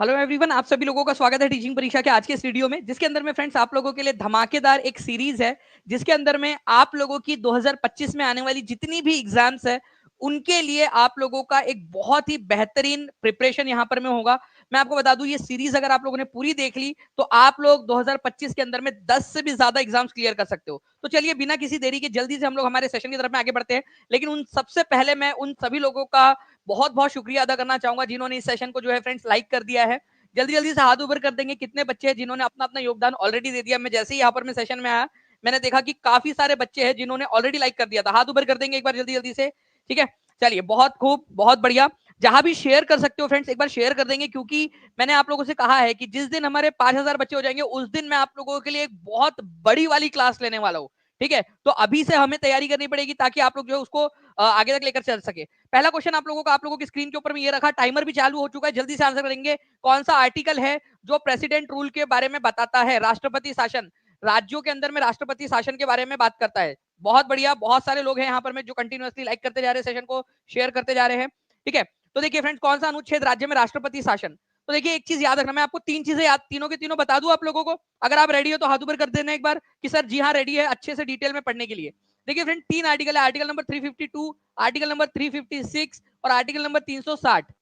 Hello everyone, आप सभी लोगों का स्वागत है टीचिंग परीक्षा के आज के इस वीडियो में, जिसके अंदर में फ्रेंड्स आप लोगों के लिए धमाकेदार एक सीरीज है, जिसके अंदर में आप लोगों की 2025 में आने वाली जितनी भी एग्जाम्स है उनके लिए आप लोगों का एक बहुत ही बेहतरीन प्रिपरेशन यहां पर में होगा। मैं आपको बता दूं, ये सीरीज अगर आप लोगों ने पूरी देख ली तो आप लोग 2025 के अंदर में 10 से भी ज्यादा एग्जाम्स क्लियर कर सकते हो। तो चलिए बिना किसी देरी के जल्दी से हम लोग हमारे सेशन की तरफ में आगे बढ़ते हैं। लेकिन उन सबसे पहले मैं उन सभी लोगों का बहुत बहुत शुक्रिया अदा करना चाहूंगा जिन्होंने इस सेशन को जो है फ्रेंड्स लाइक कर दिया है। जल्दी जल्दी से हाथ ऊपर कर देंगे कितने बच्चे हैं जिन्होंने अपना अपना योगदान ऑलरेडी दे दिया। मैं जैसे ही यहाँ पर मैं सेशन में आया मैंने देखा कि काफी सारे बच्चे हैं जिन्होंने ऑलरेडी लाइक कर दिया था। हाथ ऊपर कर देंगे एक बार जल्दी जल्दी से, ठीक है। चलिए, बहुत खूब, बहुत बढ़िया। जहां भी शेयर कर सकते हो फ्रेंड्स एक बार शेयर कर देंगे, क्योंकि मैंने आप लोगों से कहा है कि जिस दिन हमारे 5,000 बच्चे हो जाएंगे उस दिन मैं आप लोगों के लिए एक बहुत बड़ी वाली क्लास लेने वाला हूँ, ठीक है। तो अभी से हमें तैयारी करनी पड़ेगी ताकि आप लोग जो है उसको आगे तक लेकर चल सके। पहला क्वेश्चन आप लोगों का, आप लोगों की स्क्रीन के ऊपर में ये रखा, टाइमर भी चालू हो चुका है, जल्दी से आंसर करेंगे। कौन सा आर्टिकल है जो प्रेसिडेंट रूल के बारे में बताता है? राष्ट्रपति शासन, राज्यों के अंदर में राष्ट्रपति शासन के बारे में बात करता है। बहुत बढ़िया, बहुत सारे लोग हैं यहाँ पर में जो कंटिन्यूअसली लाइक करते जा रहे हैं, सेशन को शेयर करते जा रहे हैं, ठीक है। तो देखिए फ्रेंड्स, कौन सा अनुच्छेद राज्य में राष्ट्रपति शासन? तो देखिए एक चीज याद रखना, मैं आपको तीन चीजें याद, तीनों के तीनों बता दूं आप लोगों को। अगर आप रेडी हो तो हाथ ऊपर कर देना एक बार कि सर जी हाँ रेडी है, अच्छे से डिटेल में पढ़ने के लिए। देखिए फ्रेंड, तीन आर्टिकल है, आर्टिकल नंबर 352, आर्टिकल नंबर 356 और आर्टिकल नंबर 360,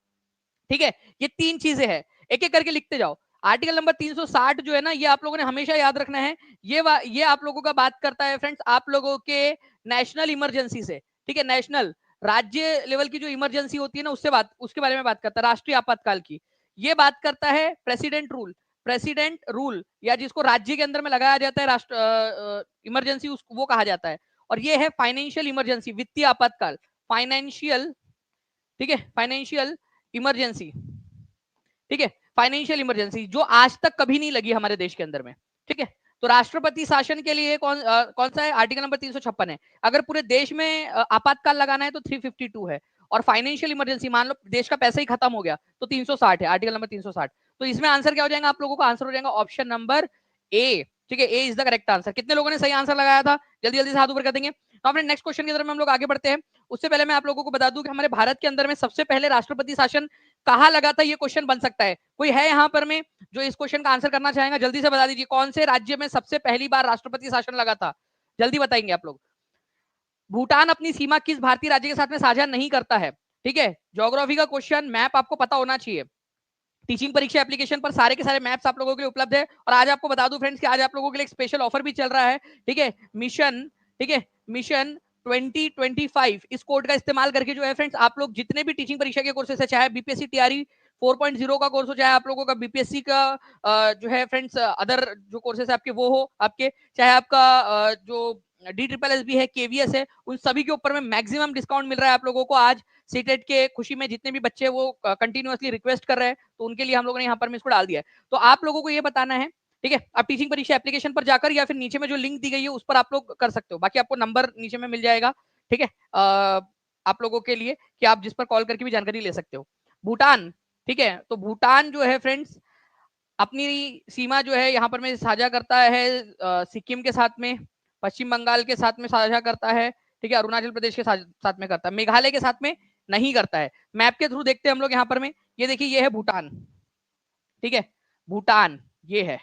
ठीक है। ये तीन चीजें हैं, एक एक करके लिखते जाओ। आर्टिकल नंबर 360 जो है ना, ये आप लोगों ने हमेशा याद रखना है। ये आप लोगों का बात करता है फ्रेंड्स आप लोगों के नेशनल इमरजेंसी से, ठीक है। नेशनल, राज्य लेवल की जो इमरजेंसी होती है ना उससे बात, उसके बारे में बात करता है, राष्ट्रीय आपातकाल की। ये बात करता है प्रेसिडेंट रूल, प्रेसिडेंट रूल या जिसको राज्य के अंदर में लगाया जाता है राष्ट्र इमरजेंसी, उसको वो कहा जाता है। और ये है फाइनेंशियल इमरजेंसी, वित्तीय आपातकाल, फाइनेंशियल, ठीक है, फाइनेंशियल इमरजेंसी, ठीक है। फाइनेंशियल इमरजेंसी जो आज तक कभी नहीं लगी हमारे देश के अंदर में, ठीक है। तो राष्ट्रपति शासन के लिए कौन सा है? आर्टिकल नंबर 356 है। अगर पूरे देश में आपातकाल लगाना है तो 352 है। और फाइनेंशियल इमरजेंसी, मान लो देश का पैसा ही खत्म हो गया तो 360 है, आर्टिकल नंबर 360। तो इसमें आंसर क्या हो जाएगा आप लोगों का? आंसर हो जाएगा ऑप्शन नंबर ए, ठीक है। ए इज द करेक्ट आंसर। कितने लोगों ने सही आंसर लगाया था? जल्दी जल्दी से हाथ ऊपर कर देंगे। तो अपने नेक्स्ट क्वेश्चन की तरफ हम लोग आगे बढ़ते हैं। उससे पहले मैं आप लोगों को बता दूं कि हमारे भारत के अंदर में सबसे पहले राष्ट्रपति शासन कहाँ लगा था, ये क्वेश्चन बन सकता है। कोई है यहाँ पर में जो इस क्वेश्चन का आंसर करना चाहेगा? जल्दी से बता दीजिए, कौन से राज्य में सबसे पहली बार राष्ट्रपति शासन लगा था? जल्दी बताएंगे आप लोग। भूटान अपनी सीमा किस भारतीय राज्य के साथ में साझा नहीं करता है? ठीक है, ज्योग्राफी का क्वेश्चन, मैप आपको पता होना चाहिए। टीचिंग परीक्षा एप्लीकेशन पर सारे के सारे मैप्स आप लोगों के लिए उपलब्ध है। और आज आपको बता दूं फ्रेंड्स कि आज आप लोगों के लिए एक स्पेशल ऑफर भी चल रहा है, ठीक है। मिशन, ठीक है, मिशन 2025 इस कोड का इस्तेमाल करके जो है फ्रेंड्स आप लोग जितने भी टीचिंग परीक्षा के कोर्सेस है, चाहे बीपीएससी टीआरई 4.0 का कोर्स हो, चाहे आप लोगों का बीपीएससी का जो है फ्रेंड्स अदर जो कोर्सेस है आपके वो हो आपके, चाहे आपका जो DSSS भी है, केवीएस है, उन सभी के ऊपर में मैक्सिमम डिस्काउंट मिल रहा है आप लोगों को। आज सीटेट के खुशी में जितने भी बच्चे वो कंटिन्यूअसली रिक्वेस्ट कर रहे हैं तो उनके लिए हम लोगों ने यहाँ पर में इसको डाल दिया है। तो आप लोगों को ये बताना है, ठीक है, आप टीचिंग परीक्षा एप्लीकेशन पर जाकर या फिर नीचे में जो लिंक दी गई है उस पर आप लोग कर सकते हो। बाकी आपको नंबर नीचे में मिल जाएगा, ठीक है, आप लोगों के लिए कि आप जिस पर कॉल करके भी जानकारी ले सकते हो। भूटान, ठीक है, तो भूटान जो है फ्रेंड्स अपनी सीमा जो है यहाँ पर में साझा करता है सिक्किम के साथ में, पश्चिम बंगाल के साथ में साझा करता है, ठीक है, अरुणाचल प्रदेश के साथ में करता है, मेघालय के साथ में नहीं करता है। मैप के थ्रू देखते हैं हम लोग यहाँ पर में, ये देखिए ये है भूटान, ठीक है, भूटान ये है,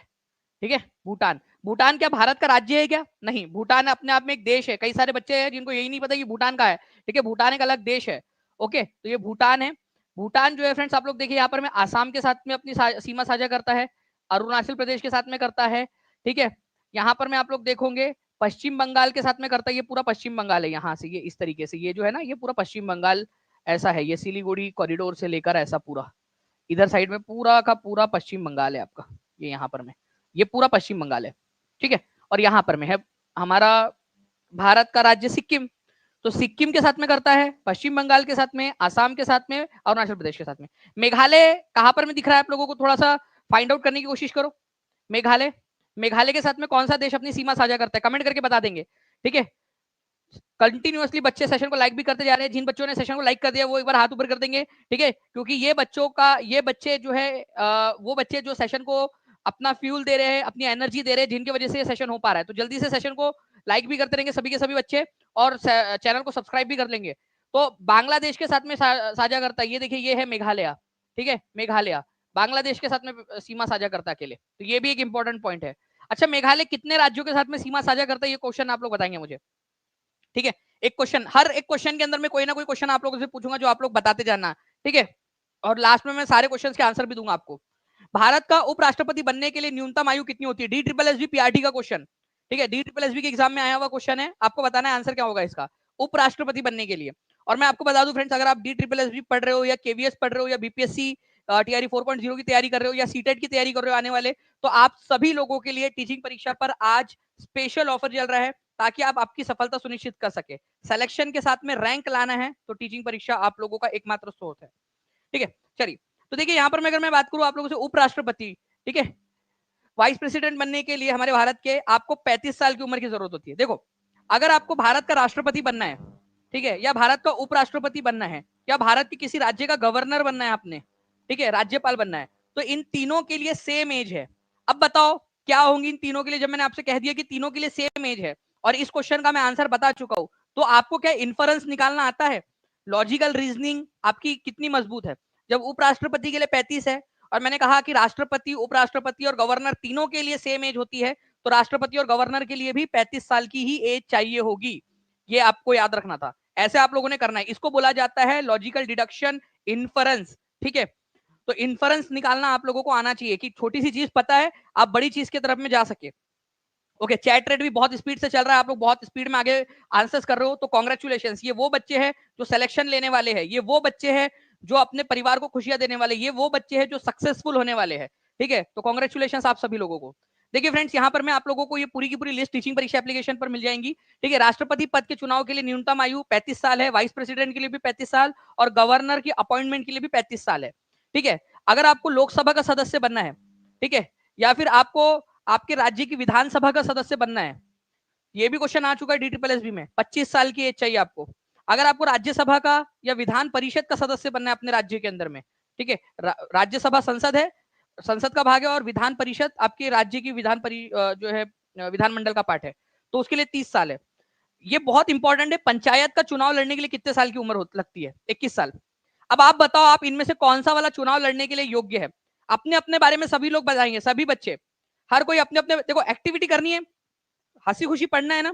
ठीक है। भूटान, भूटान क्या भारत का राज्य है क्या? नहीं, भूटान अपने आप में एक देश है। कई सारे बच्चे हैं जिनको यही नहीं पता कि भूटान का है, ठीक है, भूटान एक अलग देश है। ओके, तो ये भूटान है। भूटान जो है फ्रेंड्स आप लोग देखिए यहाँ पर में आसाम के साथ में अपनी सीमा साझा करता है, अरुणाचल प्रदेश के साथ में करता है, ठीक है। यहाँ पर में आप लोग देखोगे पश्चिम बंगाल के साथ में करता है, ये पूरा पश्चिम बंगाल है यहाँ से, ये इस तरीके से, ये जो है ना ये पूरा पश्चिम बंगाल ऐसा है, ये सिलीगुड़ी कॉरिडोर से लेकर ऐसा पूरा इधर साइड में पूरा का पूरा पश्चिम बंगाल है आपका, ये यहाँ पर में ये पूरा पश्चिम बंगाल है, ठीक है। और यहाँ पर में है हमारा भारत का राज्य सिक्किम, तो सिक्किम के साथ में करता है, पश्चिम बंगाल के साथ में, आसाम के साथ में, अरुणाचल प्रदेश के साथ में। मेघालय कहां पर में दिख रहा है आप लोगों को? थोड़ा सा फाइंड आउट करने की कोशिश करो। मेघालय, मेघालय के साथ में कौन सा देश अपनी सीमा साझा करता है? कमेंट करके बता देंगे, ठीक है। कंटिन्यूअसली बच्चे सेशन को लाइक भी करते जा रहे हैं। जिन बच्चों ने सेशन को लाइक कर दिया वो एक बार हाथ ऊपर कर देंगे, ठीक है, क्योंकि ये बच्चों का, ये बच्चे जो है वो बच्चे जो सेशन को अपना फ्यूल दे रहे हैं, अपनी एनर्जी दे रहे हैं, जिनकी वजह से ये सेशन हो पा रहा है। तो जल्दी से सेशन को लाइक भी करते रहेंगे सभी के सभी बच्चे, और चैनल को सब्सक्राइब भी कर लेंगे। तो बांग्लादेश के साथ में साझा करता है, ये देखिए ये है मेघालय, ठीक है, मेघालय, बांग्लादेश के साथ में सीमा साझा करता है अकेले, तो ये भी एक इंपॉर्टेंट पॉइंट है। अच्छा, मेघालय कितने राज्यों के साथ में सीमा साझा करता है, ये क्वेश्चन आप लोग बताएंगे मुझे, ठीक है। एक क्वेश्चन, हर एक क्वेश्चन के अंदर में कोई ना कोई क्वेश्चन आप लोगों से पूछूंगा जो आप लोग बताते जाना, ठीक है। और लास्ट में मैं सारे क्वेश्चन के आंसर भी दूंगा आपको। भारत का उपराष्ट्रपति बनने के लिए न्यूनतम आयु कितनी होती है? D triple S B PRT का क्वेश्चन, ठीक है, डी ट्रिपल एस बी के एग्जाम में आया हुआ क्वेश्चन है, आपको बताना है आंसर क्या होगा इसका, उपराष्ट्रपति बनने के लिए। और मैं आपको बता दूं फ्रेंड्स, अगर आप डी ट्रिपल एस बी पढ़ रहे हो या केवीएस पढ़ रहे हो या बीपीएससी टीआरई 4.0 की तैयारी कर रहे हो या सीटेट की तैयारी कर रहे हो आने वाले, तो आप सभी लोगों के लिए टीचिंग परीक्षा पर आज स्पेशल ऑफर चल रहा है, ताकि आप आपकी सफलता सुनिश्चित कर सके। सिलेक्शन के साथ में रैंक लाना है तो टीचिंग परीक्षा आप लोगों का एकमात्र स्रोत है, ठीक है। चलिए, तो देखिए यहाँ पर मैं अगर मैं बात करूं आप लोगों से उपराष्ट्रपति, ठीक है, वाइस प्रेसिडेंट बनने के लिए हमारे भारत के आपको 35 साल की उम्र की जरूरत होती है। देखो, अगर आपको भारत का राष्ट्रपति बनना है, ठीक है, या भारत का उपराष्ट्रपति बनना है, या भारत के किसी राज्य का गवर्नर बनना है आपने, ठीक है, राज्यपाल बनना है, तो इन तीनों के लिए सेम एज है। अब बताओ क्या होंगी इन तीनों के लिए, जब मैंने आपसे कह दिया कि तीनों के लिए सेम एज है और इस क्वेश्चन का मैं आंसर बता चुका हूं, तो आपको क्या इन्फरेंस निकालना आता है? लॉजिकल रीजनिंग आपकी कितनी मजबूत है? जब उपराष्ट्रपति के लिए 35 है और मैंने कहा कि राष्ट्रपति, उपराष्ट्रपति और गवर्नर तीनों के लिए सेम एज होती है, तो राष्ट्रपति और गवर्नर के लिए भी 35 साल की ही एज चाहिए होगी। ये आपको याद रखना था, ऐसे आप लोगों ने करना है। इसको बोला जाता है लॉजिकल डिडक्शन इन्फरेंस, ठीक है। तो इन्फरेंस निकालना आप लोगों को आना चाहिए कि छोटी सी चीज पता है, आप बड़ी चीज की तरफ में जा सके। ओके, चैट रेट भी बहुत स्पीड से चल रहा है, आप लोग बहुत स्पीड में आगे आंसर्स कर रहे हो, तो कॉन्ग्रेचुलेशन। ये वो बच्चे हैं जो सिलेक्शन लेने वाले हैं, ये वो बच्चे हैं जो अपने परिवार को खुशियां देने वाले, ये वो बच्चे हैं जो सक्सेसफुल होने वाले हैं, ठीक है। तो कॉन्ग्रेचुलेशन आप सभी लोगों को। देखिए फ्रेंड्स, यहाँ पर मैं आप लोगों को ये पूरी की पूरी लिस्ट टीचिंग परीक्षा एप्लीकेशन पर मिल जाएंगी, ठीक है। राष्ट्रपति पद के चुनाव के लिए न्यूनतम आयु 35 साल है, वाइस प्रेसिडेंट के लिए भी 35 साल और गवर्नर की अपॉइंटमेंट के लिए भी 35 साल है, ठीक है। अगर आपको लोकसभा का सदस्य बनना है, ठीक है, या फिर आपको आपके राज्य की विधानसभा का सदस्य बनना है, ये भी क्वेश्चन आ चुका है डी ट्रिपल एस बी में, 25 साल की एज चाहिए आपको। अगर आपको राज्यसभा का या विधान परिषद का सदस्य बनना है अपने राज्य के अंदर में, ठीक है, राज्यसभा संसद है, संसद का भाग है, और विधान परिषद आपके राज्य की जो है विधानमंडल का पार्ट है, तो उसके लिए 30 साल है। ये बहुत इंपॉर्टेंट है, पंचायत का चुनाव लड़ने के लिए कितने साल की उम्र लगती है? 21 साल। अब आप बताओ, आप इनमें से कौन सा वाला चुनाव लड़ने के लिए योग्य है? अपने अपने बारे में सभी लोग बताएंगे, सभी बच्चे, हर कोई अपने अपने, देखो एक्टिविटी करनी है, हंसी खुशी पढ़ना है ना,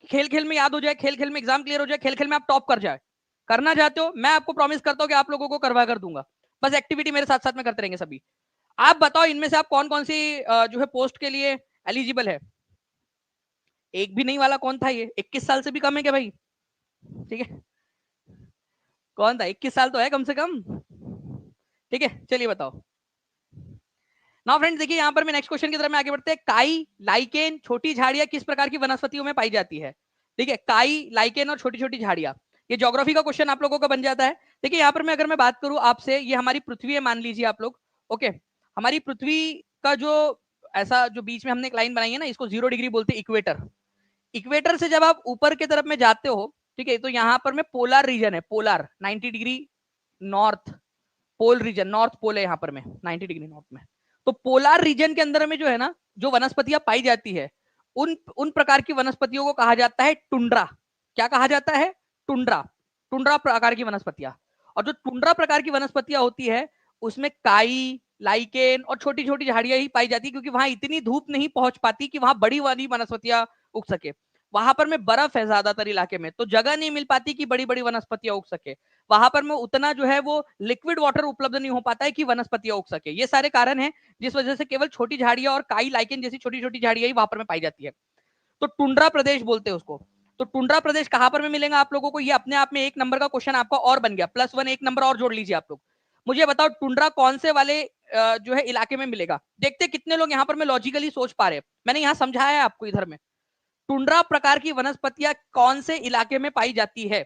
खेल खेल में याद हो जाए, खेल खेल में एग्जाम क्लियर हो जाए, खेल खेल में आप टॉप कर जाए, करना चाहते हो, मैं आपको प्रॉमिस करता हूं कि आप लोगों को करवा कर दूंगा। बस एक्टिविटी मेरे साथ साथ में करते रहेंगे सभी। आप बताओ इनमें से आप कौन कौन सी जो है पोस्ट के लिए एलिजिबल है? एक भी नहीं वाला कौन था ये? 21 साल से भी कम है क्या भाई? ठीक है, कौन था? 21 साल तो है कम से कम, ठीक है। चलिए बताओ नाउ फ्रेंड्स, देखिए यहाँ पर मैं नेक्स्ट क्वेश्चन की तरफ में आगे बढ़ते हैं। काई, लाइकेन, छोटी झाड़ियां किस प्रकार की वनस्पतियों में पाई जाती है? ठीक है, काई, लाइकेन और छोटी छोटी झाड़ियां, ये ज्योग्राफी का क्वेश्चन आप लोगों का बन जाता है। देखिए यहाँ पर मैं अगर मैं बात करूं आपसे, ये हमारी पृथ्वी है मान लीजिए आप लोग, ओके। हमारी पृथ्वी का जो ऐसा जो बीच में हमने एक लाइन बनाई है ना, इसको 0 डिग्री बोलते हैं, इक्वेटर। इक्वेटर से जब आप ऊपर की तरफ में जाते हो, ठीक है, तो यहाँ पर में पोलर रीजन है, polar 90 degree north pole region, north pole है यहाँ पर में 90 डिग्री नॉर्थ में। तो पोलर रीजन के अंदर में जो है ना, जो वनस्पतियां पाई जाती है, उन उन प्रकार की वनस्पतियों को कहा जाता है टुंड्रा। क्या कहा जाता है? टुंड्रा। टुंड्रा प्रकार की वनस्पतियां। और जो टुंड्रा प्रकार की वनस्पतियां होती है, उसमें काई, लाइकेन और छोटी छोटी झाड़ियां ही पाई जाती है, क्योंकि वहां इतनी धूप नहीं पहुंच पाती कि वहां बड़ी वाली वनस्पतियां उग सके। वहां पर में बर्फ है ज्यादातर इलाके में, तो जगह नहीं मिल पाती कि बड़ी बड़ी वनस्पतियां उग सके। वहां पर में उतना जो है वो लिक्विड वाटर उपलब्ध नहीं हो पाता है कि वनस्पतियां उग सके। ये सारे कारण हैं जिस वजह से केवल छोटी झाड़ियां और काई, लाइकेन जैसी छोटी छोटी झाड़ियां ही वहां पर में पाई जाती है। तो टुंड्रा प्रदेश बोलते हैं उसको। तो टुंड्रा प्रदेश कहां पर में मिलेगा आप लोगों को? ये अपने आप में एक नंबर का क्वेश्चन आपका और बन गया, +1 एक नंबर और जोड़ लीजिए आप लोग। मुझे बताओ टुंड्रा कौन से वाले जो है इलाके में मिलेगा? देखते कितने लोग यहाँ पर में लॉजिकली सोच पा रहे हैं। मैंने यहाँ समझाया है आपको इधर में, टुंड्रा प्रकार की वनस्पतियां कौन से इलाके में पाई जाती है,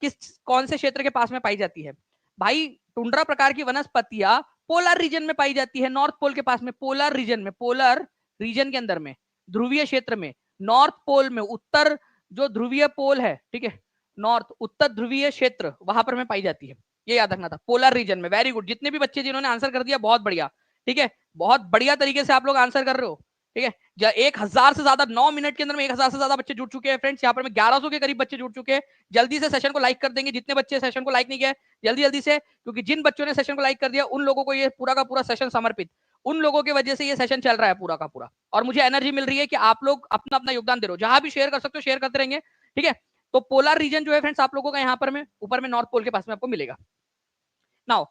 किस कौन से क्षेत्र के पास में पाई जाती है? भाई टुंड्रा प्रकार की वनस्पतियां पोलर रीजन में पाई जाती है, नॉर्थ पोल के पास में, पोलर रीजन में, पोलर रीजन के अंदर में, ध्रुवीय क्षेत्र में, नॉर्थ पोल में, उत्तर जो ध्रुवीय पोल है, ठीक है, नॉर्थ उत्तर ध्रुवीय क्षेत्र, वहां पर में पाई जाती है। ये याद रखना था, पोलर रीजन में। वेरी गुड, जितने भी बच्चे जिन्होंने आंसर कर दिया बहुत बढ़िया, ठीक है, बहुत बढ़िया तरीके से आप लोग आंसर कर रहे हो। ठीक है, 1000 से ज्यादा 9 मिनट के अंदर में 1000 से ज्यादा बच्चे जुड़ चुके हैं फ्रेंड्स। यहाँ पर में 1100 के करीब बच्चे जुड़ चुके हैं। जल्दी से सेशन को लाइक कर देंगे जितने बच्चे सेशन को लाइक नहीं किया जल्दी जल्दी से, क्योंकि जिन बच्चों ने सेशन को लाइक कर दिया उन लोगों को ये पूरा का पूरा सेशन समर्पित, उन लोगों की वजह से ये सेशन चल रहा है पूरा का पूरा, और मुझे एनर्जी मिल रही है कि आप लोग अपना अपना योगदान दे रहे हो। जहां भी शेयर कर सकते हो शेयर करते रहेंगे, ठीक है। तो पोलर रीजन जो है फ्रेंड्स आप लोगों का यहाँ पर में ऊपर में नॉर्थ पोल के पास में आपको मिलेगा। नाउ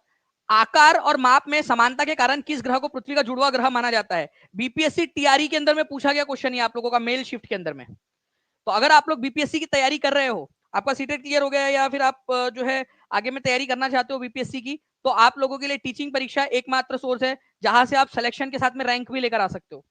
आकार और माप में समानता के कारण किस ग्रह को पृथ्वी का जुड़वा ग्रह माना जाता है? बीपीएससी टीआरई के अंदर में पूछा गया क्वेश्चन है आप लोगों का मेल शिफ्ट के अंदर में। तो अगर आप लोग बीपीएससी की तैयारी कर रहे हो, आपका सीटेट क्लियर हो गया है, या फिर आप जो है आगे में तैयारी करना चाहते हो बीपीएससी की, तो आप लोगों के लिए टीचिंग परीक्षा एकमात्र सोर्स है जहां से आप सिलेक्शन के साथ में रैंक भी लेकर आ सकते हो।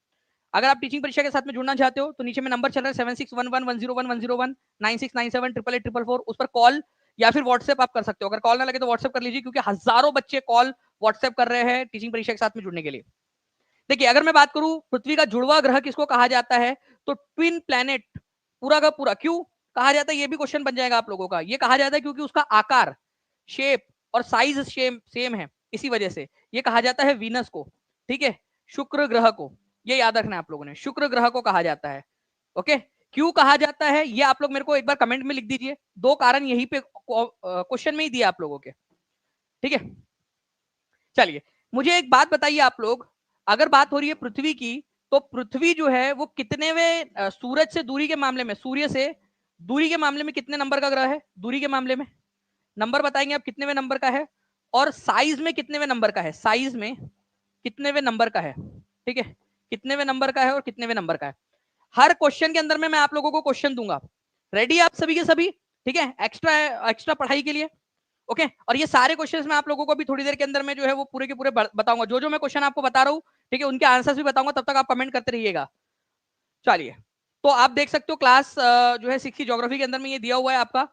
अगर आप टीचिंग परीक्षा के साथ में जुड़ना चाहते हो तो नीचे में नंबर चल रहा है 7611101101 9697 उस पर कॉल या फिर व्हाट्सएप आप कर सकते हो। अगर कॉल ना लगे तो व्हाट्सएप कर लीजिए, क्योंकि हजारों बच्चे कॉल व्हाट्सएप कर रहे हैं टीचिंग परीक्षा के साथ में जुड़ने के लिए। देखिए अगर मैं बात करूं पृथ्वी का जुड़वा ग्रह किसको कहा जाता है, तो ट्विन प्लैनेट पूरा का पूरा क्यों कहा जाता है, ये भी क्वेश्चन बन जाएगा आप लोगों का। ये कहा जाता है क्योंकि उसका आकार, शेप और साइज सेम है, इसी वजह से ये कहा जाता है वीनस को, ठीक है, शुक्र ग्रह को। ये याद रखना है आप लोगों ने, शुक्र ग्रह को कहा जाता है। ओके, क्यों कहा जाता है ये आप लोग मेरे को एक बार कमेंट में लिख दीजिए। दो कारण यहीं पे क्वेश्चन में ही दिए आप लोगों के, ठीक है। चलिए मुझे एक बात बताइए आप लोग, अगर बात हो रही है पृथ्वी की, तो पृथ्वी जो है वो कितनेवें सूरज से दूरी के मामले में, सूर्य से दूरी के मामले में कितने नंबर का ग्रह है? दूरी के मामले में नंबर बताएंगे आप कितनेवें नंबर का है, और साइज में कितनेवें नंबर का है, साइज में कितनेवें नंबर का है, ठीक है, कितनेवें नंबर का है और कितनेवें नंबर का है। हर क्वेश्चन के अंदर में मैं आप लोगों को क्वेश्चन दूंगा। रेडी आप सभी के सभी? ठीक है, एक्स्ट्रा एक्स्ट्रा पढ़ाई के लिए। ओके, और ये सारे क्वेश्चंस मैं आप लोगों को भी थोड़ी देर के अंदर में जो है वो पूरे के पूरे बताऊंगा। जो जो मैं क्वेश्चन आपको बता रहा हूँ, ठीक है, उनके आंसर्स भी बताऊंगा, तब तक आप कमेंट करते रहिएगा। चलिए, तो आप देख सकते हो क्लास जो है 6 ज्योग्राफी के अंदर में ये दिया हुआ है आपका।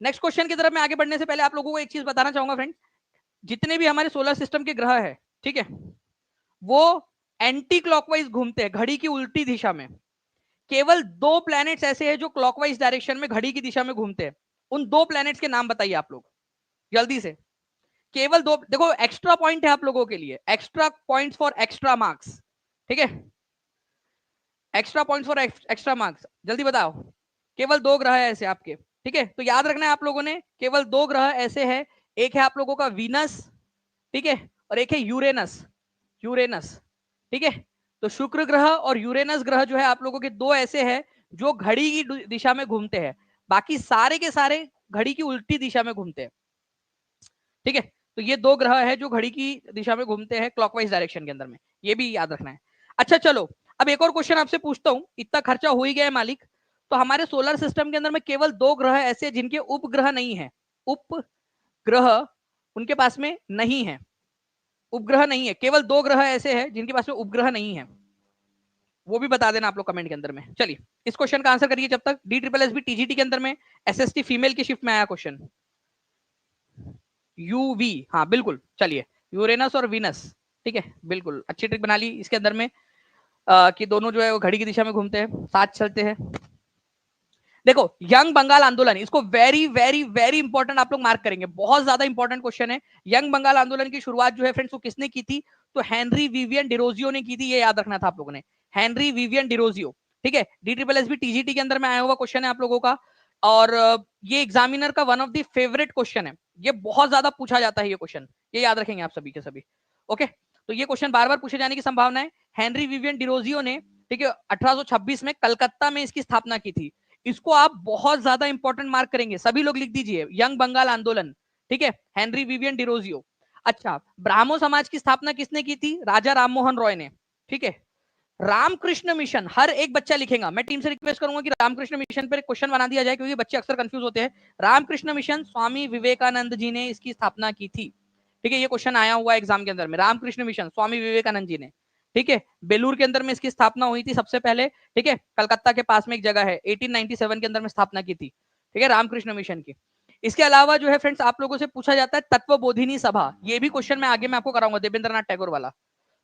नेक्स्ट क्वेश्चन की तरफ मैं आगे बढ़ने से पहले आप लोगों को एक चीज बताना चाहूंगा फ्रेंड, जितने भी हमारे सोलर सिस्टम के ग्रह है, ठीक है, वो एंटी क्लॉकवाइज घूमते हैं, घड़ी की उल्टी दिशा में। केवल 2 प्लैनेट्स ऐसे हैं जो क्लॉकवाइज डायरेक्शन में घड़ी की दिशा में घूमते हैं। उन 2 प्लैनेट्स के नाम बताइए आप लोग जल्दी से। केवल 2, देखो एक्स्ट्रा पॉइंट है आप लोगों के लिए, extra points for extra marks, ठीक है, extra points for extra marks, जल्दी बताओ। केवल 2 ग्रह है ऐसे आपके, ठीक है, तो याद रखना है आप लोगों ने, केवल 2 ग्रह ऐसे हैं। एक है आप लोगों का वीनस, ठीक है, और एक है यूरेनस, यूरेनस, ठीक है। तो शुक्र ग्रह और यूरेनस ग्रह जो है आप लोगों के 2 ऐसे हैं जो घड़ी की दिशा में घूमते हैं, बाकी सारे के सारे घड़ी की उल्टी दिशा में घूमते हैं, ठीक है। तो ये 2 ग्रह है जो घड़ी की दिशा में घूमते हैं क्लॉकवाइज डायरेक्शन के अंदर में, ये भी याद रखना है। अच्छा चलो, अब एक और क्वेश्चन आपसे पूछता हूं, इतना खर्चा हो ही गया है मालिक। तो हमारे सोलर सिस्टम के अंदर में केवल 2 ग्रह ऐसे जिनके उपग्रह नहीं है, उपग्रह उनके पास में नहीं है, उपग्रह नहीं है, केवल 2 ग्रह ऐसे हैं जिनके पास में उपग्रह नहीं है, वो भी बता देना आप लोग कमेंट के अंदर में। चलिए इस क्वेश्चन का आंसर करिए जब तक। DSSB TGT के अंदर में SST फीमेल की शिफ्ट में आया क्वेश्चन, यूवी, हाँ बिल्कुल। चलिए यूरेनस और वीनस, ठीक है, बिल्कुल अच्छी ट्रिक बना ली इसके अंदर में, कि दोनों जो है वो घड़ी की दिशा में घूमते हैं, साथ चलते हैं। देखो यंग बंगाल आंदोलन, इसको वेरी वेरी वेरी इंपॉर्टेंट आप लोग मार्क करेंगे, बहुत ज्यादा इंपॉर्टेंट क्वेश्चन है। यंग बंगाल आंदोलन की शुरुआत जो है फ्रेंड्स वो किसने की थी, तो हेनरी विवियन डिरोजियो ने की थी, ये याद रखना था आप लोगों ने, हेनरी विवियन डिरोजियो, ठीक है। DSSB TGT के अंदर में आया हुआ क्वेश्चन है आप लोगों का, और ये एग्जामिनर का one of the favourite question है, ये बहुत ज्यादा पूछा जाता है ये क्वेश्चन, ये याद रखेंगे आप सभी के सभी। ओके, तो ये क्वेश्चन बार बार पूछे जाने की संभावना है। हेनरी विवियन डिरोजियो ने, ठीक है, 1826 में कलकत्ता में इसकी स्थापना की थी। इसको आप बहुत ज्यादा इंपॉर्टेंट मार्क करेंगे, सभी लोग लिख दीजिए, यंग बंगाल आंदोलन, ठीक है, हेनरी विवियन डिरोजियो। अच्छा, ब्राह्मो समाज की स्थापना किसने की थी, राजा राममोहन रॉय ने, ठीक है। रामकृष्ण मिशन, हर एक बच्चा लिखेगा, मैं टीम से रिक्वेस्ट करूंगा कि रामकृष्ण मिशन पर क्वेश्चन बना दिया जाए, क्योंकि बच्चे अक्सर कंफ्यूज होते हैं। रामकृष्ण मिशन स्वामी विवेकानंद जी ने इसकी स्थापना की थी, ठीक है, ये क्वेश्चन आया हुआ एग्जाम के अंदर में, रामकृष्ण मिशन स्वामी विवेकानंद जी ने, ठीक है। बेलूर के अंदर में इसकी स्थापना हुई थी सबसे पहले, ठीक है, कलकत्ता के पास में एक जगह है, 1897 के अंदर में स्थापना की थी, ठीक है, रामकृष्ण मिशन की। इसके अलावा जो है फ्रेंड्स आप लोगों से पूछा जाता है तत्वबोधिनी सभा, ये भी क्वेश्चन मैं आगे मैं आपको कराऊंगा, देवेंद्रनाथ टैगोर वाला।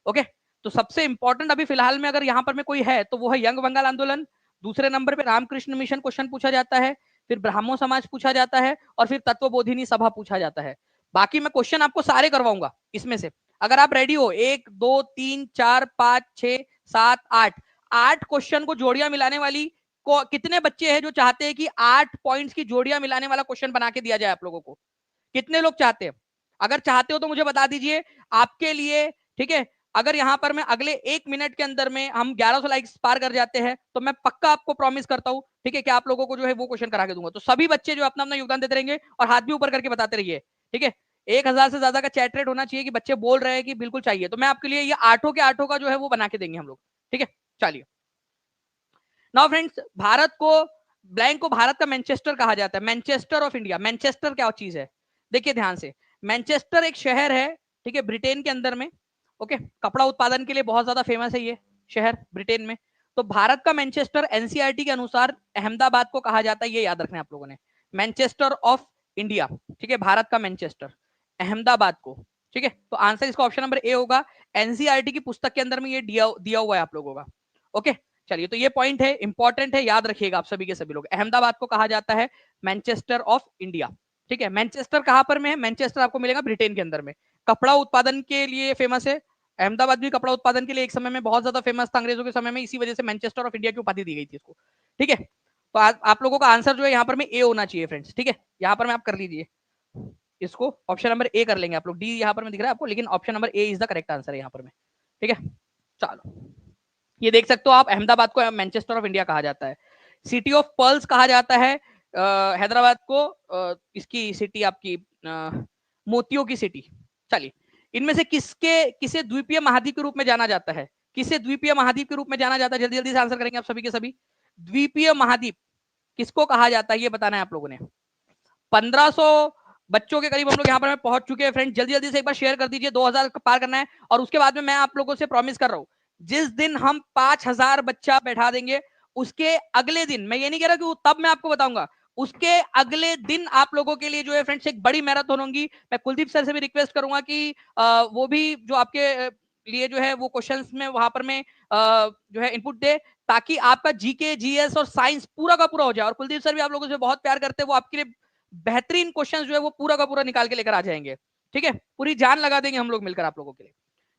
ओके, तो सबसे इंपॉर्टेंट अभी फिलहाल में अगर यहाँ पर में कोई है तो वो है यंग बंगाल आंदोलन, दूसरे नंबर पे रामकृष्ण मिशन क्वेश्चन पूछा जाता है, फिर ब्राह्मो समाज पूछा जाता है, और फिर तत्वबोधिनी सभा पूछा जाता है। बाकी मैं क्वेश्चन आपको सारे करवाऊंगा इसमें से, अगर आप रेडी हो, 1 2 3 4 5 6 7, 8, 8 क्वेश्चन को जोड़ियां मिलाने वाली को कितने बच्चे हैं जो चाहते हैं कि 8 पॉइंट्स की जोड़ियां मिलाने वाला क्वेश्चन बना के दिया जाए आप लोगों को? कितने लोग चाहते हैं? अगर चाहते हो तो मुझे बता दीजिए आपके लिए, ठीक है। अगर यहां पर मैं अगले 1 मिनट के अंदर में हम 1100 लाइक्स पार कर जाते हैं तो मैं पक्का आपको प्रॉमिस करता हूं, ठीक है, कि आप लोगों को जो है वो क्वेश्चन करा के दूंगा। तो सभी बच्चे जो अपना अपना योगदान देते रहेंगे और हाथ भी ऊपर करके बताते रहिए, ठीक है। 1000 से ज्यादा का चैट रेट होना चाहिए कि बच्चे बोल रहे हैं कि बिल्कुल चाहिए, तो मैं आपके लिए ये आठों के आठों का जो है वो बना के देंगे हम लोग, ठीक है। चलिए नाउ फ्रेंड्स, भारत को, ब्लैंक को भारत का मैनचेस्टर कहा जाता है, मैनचेस्टर ऑफ इंडिया। मैनचेस्टर क्या चीज है? देखिए ध्यान से, मैनचेस्टर एक शहर है, ठीक है, ब्रिटेन के अंदर में। ओके, कपड़ा उत्पादन के लिए बहुत ज्यादा फेमस है ये शहर ब्रिटेन में। तो भारत का मैनचेस्टर एनसीईआरटी के अनुसार अहमदाबाद को कहा जाता है, ये याद रखना है आप लोगों ने। मैनचेस्टर ऑफ इंडिया, ठीक है, भारत का मैनचेस्टर अहमदाबाद को, ठीक है। तो आंसर इसका ऑप्शन नंबर ए होगा। एनसीईआरटी की पुस्तक के अंदर में ये दिया हुआ है आप लोगों का। ओके, चलिए, तो ये पॉइंट है, इंपॉर्टेंट है, याद रखिएगा आप सभी के सभी लोग। अहमदाबाद को कहा जाता है मैनचेस्टर ऑफ इंडिया, ठीक है। मैनचेस्टर कहां पर में है? मैनचेस्टर आपको मिलेगा ब्रिटेन के अंदर में। कपड़ा उत्पादन के लिए फेमस है अहमदाबाद भी। कपड़ा उत्पादन के लिए एक समय में बहुत ज्यादा फेमस था अंग्रेजों के समय में, इसी वजह से मैनचेस्टर ऑफ इंडिया की उपाधि दी गई थी इसको, ठीक है। तो आप लोगों का आंसर जो है यहाँ पर में ए होना चाहिए फ्रेंड्स, ठीक है। यहाँ पर में आप कर लीजिए इसको, ऑप्शन नंबर ए कर लेंगे आप लोग। डी यहाँ पर में दिख रहा है आपको, लेकिन option number A is the correct answer है यहाँ पर में, ठीक है। चलो, ये देख सकते हो आप, अहमदाबाद को मैनचेस्टर ऑफ इंडिया कहा जाता है। सिटी ऑफ पर्ल्स कहा जाता है हैदराबाद को, इसकी सिटी आपकी मोतियों की सिटी। चलिए, इनमें से किसे द्वीपीय महाद्वीप के रूप में जाना जाता है? किसे द्वीपीय महाद्वीप के रूप में जाना जाता है? जल्दी जल्दी से आंसर करेंगे आप सभी के सभी। द्वीपीय महाद्वीप किसको कहा जाता है ये बताना है आप लोगों ने। 1500 बच्चों के करीब हम लोग यहाँ पर पहुंच चुके हैं फ्रेंड। जल्दी जल्दी से एक बार शेयर कर दीजिए, 2000 पार करना है। और उसके बाद में मैं आप लोगों से प्रॉमिस कर रहा हूं, जिस दिन हम 5000 बच्चा बैठा देंगे, उसके अगले दिन, मैं ये नहीं कह रहा कि तब मैं आपको बताऊंगा, उसके अगले दिन आप लोगों के लिए जो है फ्रेंड्स एक बड़ी मैराथन होगी। मैं कुलदीप सर से भी रिक्वेस्ट करूंगा कि वो भी जो आपके लिए जो है वो क्वेश्चंस में वहां पर में जो है इनपुट दे, ताकि आपका जीके जीएस और साइंस पूरा का पूरा हो जाए। और कुलदीप सर भी आप लोगों से बहुत प्यार करते हैं, वो आपके लिए बेहतरीन क्वेश्चंस जो है वो पूरा का पूरा निकाल के लेकर आ जाएंगे, ठीक है। पूरी जान लगा देंगे हम लोग मिलकर आप लोगों के लिए।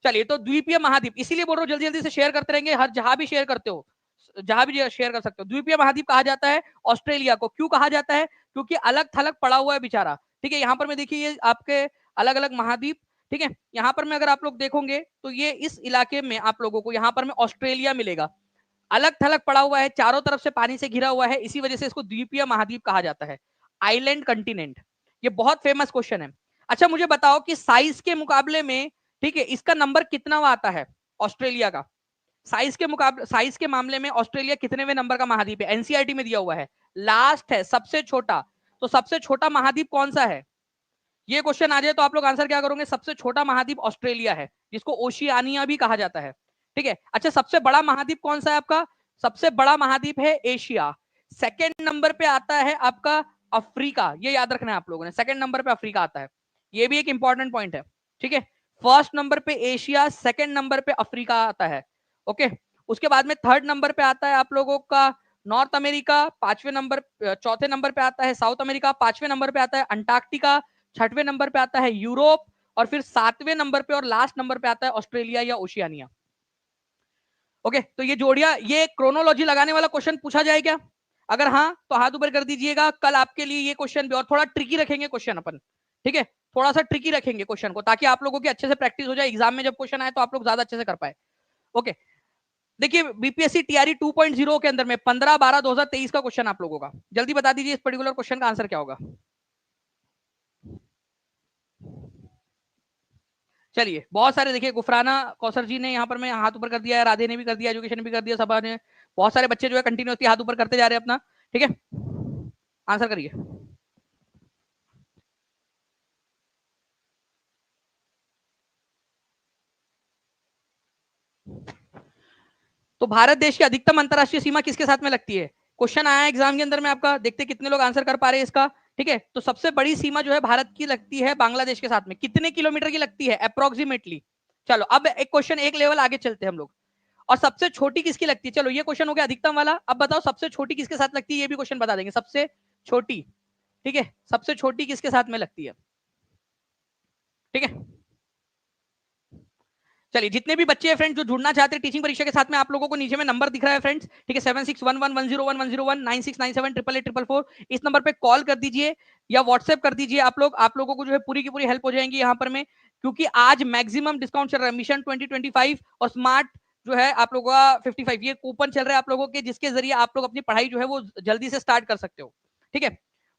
चलिए, तो द्वीपीय महाद्वीप इसीलिए बोल रहा हूँ, जल्दी जल्दी से शेयर करते रहेंगे, हर जहां भी शेयर करते हो, जहां भी शेयर कर सकते हो। द्वीपीय महाद्वीप कहा जाता है ऑस्ट्रेलिया को। क्यों कहा जाता है? क्योंकि अलग थलग पड़ा हुआ है बेचारा, ठीक है। यहाँ पर मैं देखिए ये आपके अलग अलग महाद्वीप, ठीक है। यहाँ पर मैं अगर आप लोग देखोगे तो ये इस इलाके में आप लोगों को यहाँ पर में ऑस्ट्रेलिया मिलेगा, अलग थलग पड़ा हुआ है, चारों तरफ से पानी से घिरा हुआ है, इसी वजह से इसको द्वीपीय महाद्वीप कहा जाता है, आइलैंड कंटिनेंट। ये बहुत फेमस क्वेश्चन है। अच्छा, मुझे बताओ कि साइज के मुकाबले में, ठीक है, इसका नंबर कितना आता है ऑस्ट्रेलिया का? साइज के मुकाबले, साइज के मामले में ऑस्ट्रेलिया कितनेवें नंबर का महाद्वीप है? एनसीईआरटी में दिया हुआ है, लास्ट है, सबसे छोटा। तो सबसे छोटा महाद्वीप कौन सा है? ये क्वेश्चन आ जाए तो आप लोग आंसर क्या करोगे? सबसे छोटा महाद्वीप ऑस्ट्रेलिया है, जिसको ओशियानिया भी कहा जाता है, ठीक है। अच्छा, सबसे बड़ा महाद्वीप कौन सा है आपका? सबसे बड़ा महाद्वीप है एशिया। सेकंड नंबर पे आता है आपका अफ्रीका, ये याद रखना है आप लोगों ने, सेकंड नंबर पे अफ्रीका आता है। ये भी एक इंपॉर्टेंट पॉइंट है, ठीक है। फर्स्ट नंबर पे एशिया, सेकंड नंबर पे अफ्रीका आता है, ओके। उसके बाद में थर्ड नंबर पे आता है आप लोगों का नॉर्थ अमेरिका, पांचवें नंबर, चौथे नंबर पे आता है साउथ अमेरिका, पांचवें नंबर पे आता है अंटार्कटिका, छठवें नंबर पे आता है यूरोप, और फिर सातवें नंबर पे और लास्ट नंबर पे आता है ऑस्ट्रेलिया या ओशियानिया। ओके, तो ये जोड़िया, ये क्रोनोलॉजी लगाने वाला क्वेश्चन पूछा जाए क्या? अगर हाँ तो हाथ ऊपर कर दीजिएगा। कल आपके लिए ये क्वेश्चन भी, और थोड़ा ट्रिकी रखेंगे क्वेश्चन अपन, ठीक है, थोड़ा सा ट्रिकी रखेंगे क्वेश्चन को, ताकि आप लोगों की अच्छे से प्रैक्टिस हो जाए, एग्जाम में जब क्वेश्चन आए तो आप लोग ज्यादा अच्छे से कर पाए। ओके, देखिए बीपीएससी टीआरई 2.0 के अंदर में 15/12/2023 का क्वेश्चन आप लोगों का, जल्दी बता दीजिए इस पर्टिकुलर क्वेश्चन का आंसर क्या होगा। चलिए, बहुत सारे, देखिए गुफराना कौसर जी ने यहाँ पर मैं हाथ ऊपर कर दिया है, राधे ने भी कर दिया, एजुकेशन ने भी कर दिया, सभा ने, बहुत सारे बच्चे जो है कंटिन्यूसली हाथ ऊपर करते जा रहे हैं अपना, ठीक है। आंसर करिए। तो भारत देश की अधिकतम अंतरराष्ट्रीय सीमा किसके साथ में लगती है? क्वेश्चन आया एग्जाम के अंदर में आपका, देखते कितने लोग आंसर कर पा रहे हैं इसका, ठीक है। तो सबसे बड़ी सीमा जो है भारत की लगती है बांग्लादेश के साथ में। कितने किलोमीटर की लगती है अप्रोक्सीमेटली? चलो, अब एक क्वेश्चन एक लेवल आगे चलते हैं हम लोग। और सबसे छोटी किसकी लगती है? चलो, ये क्वेश्चन हो गया अधिकतम वाला। अब बताओ सबसे छोटी किसके साथ लगती है, ये भी क्वेश्चन बता देंगे। सबसे छोटी, ठीक है, सबसे छोटी किसके साथ में लगती है, ठीक है। चलिए, जितने भी बच्चे हैं फ्रेंड्स जो जुड़ना चाहते हैं टीचिंग परीक्षा के साथ में, आप लोगों को नीचे में नंबर दिख रहा है फ्रेंड्स, ठीक है, 7611101101 96974444। इस नंबर पे कॉल कर दीजिए या व्हाट्सएप कर दीजिए। आप लोगों को जो है पूरी की पूरी हेल्प हो जाएगी यहाँ पर में, क्योंकि आज मैक्सिमम डिस्काउंट चल रहा है। मिशन 2025 और स्मार्ट जो है आप लोगों का 55, ये कूपन चल रहा है आप लोगों के, जिसके जरिए आप लोग अपनी पढ़ाई जो है वो जल्दी से स्टार्ट कर सकते हो। ठीक है,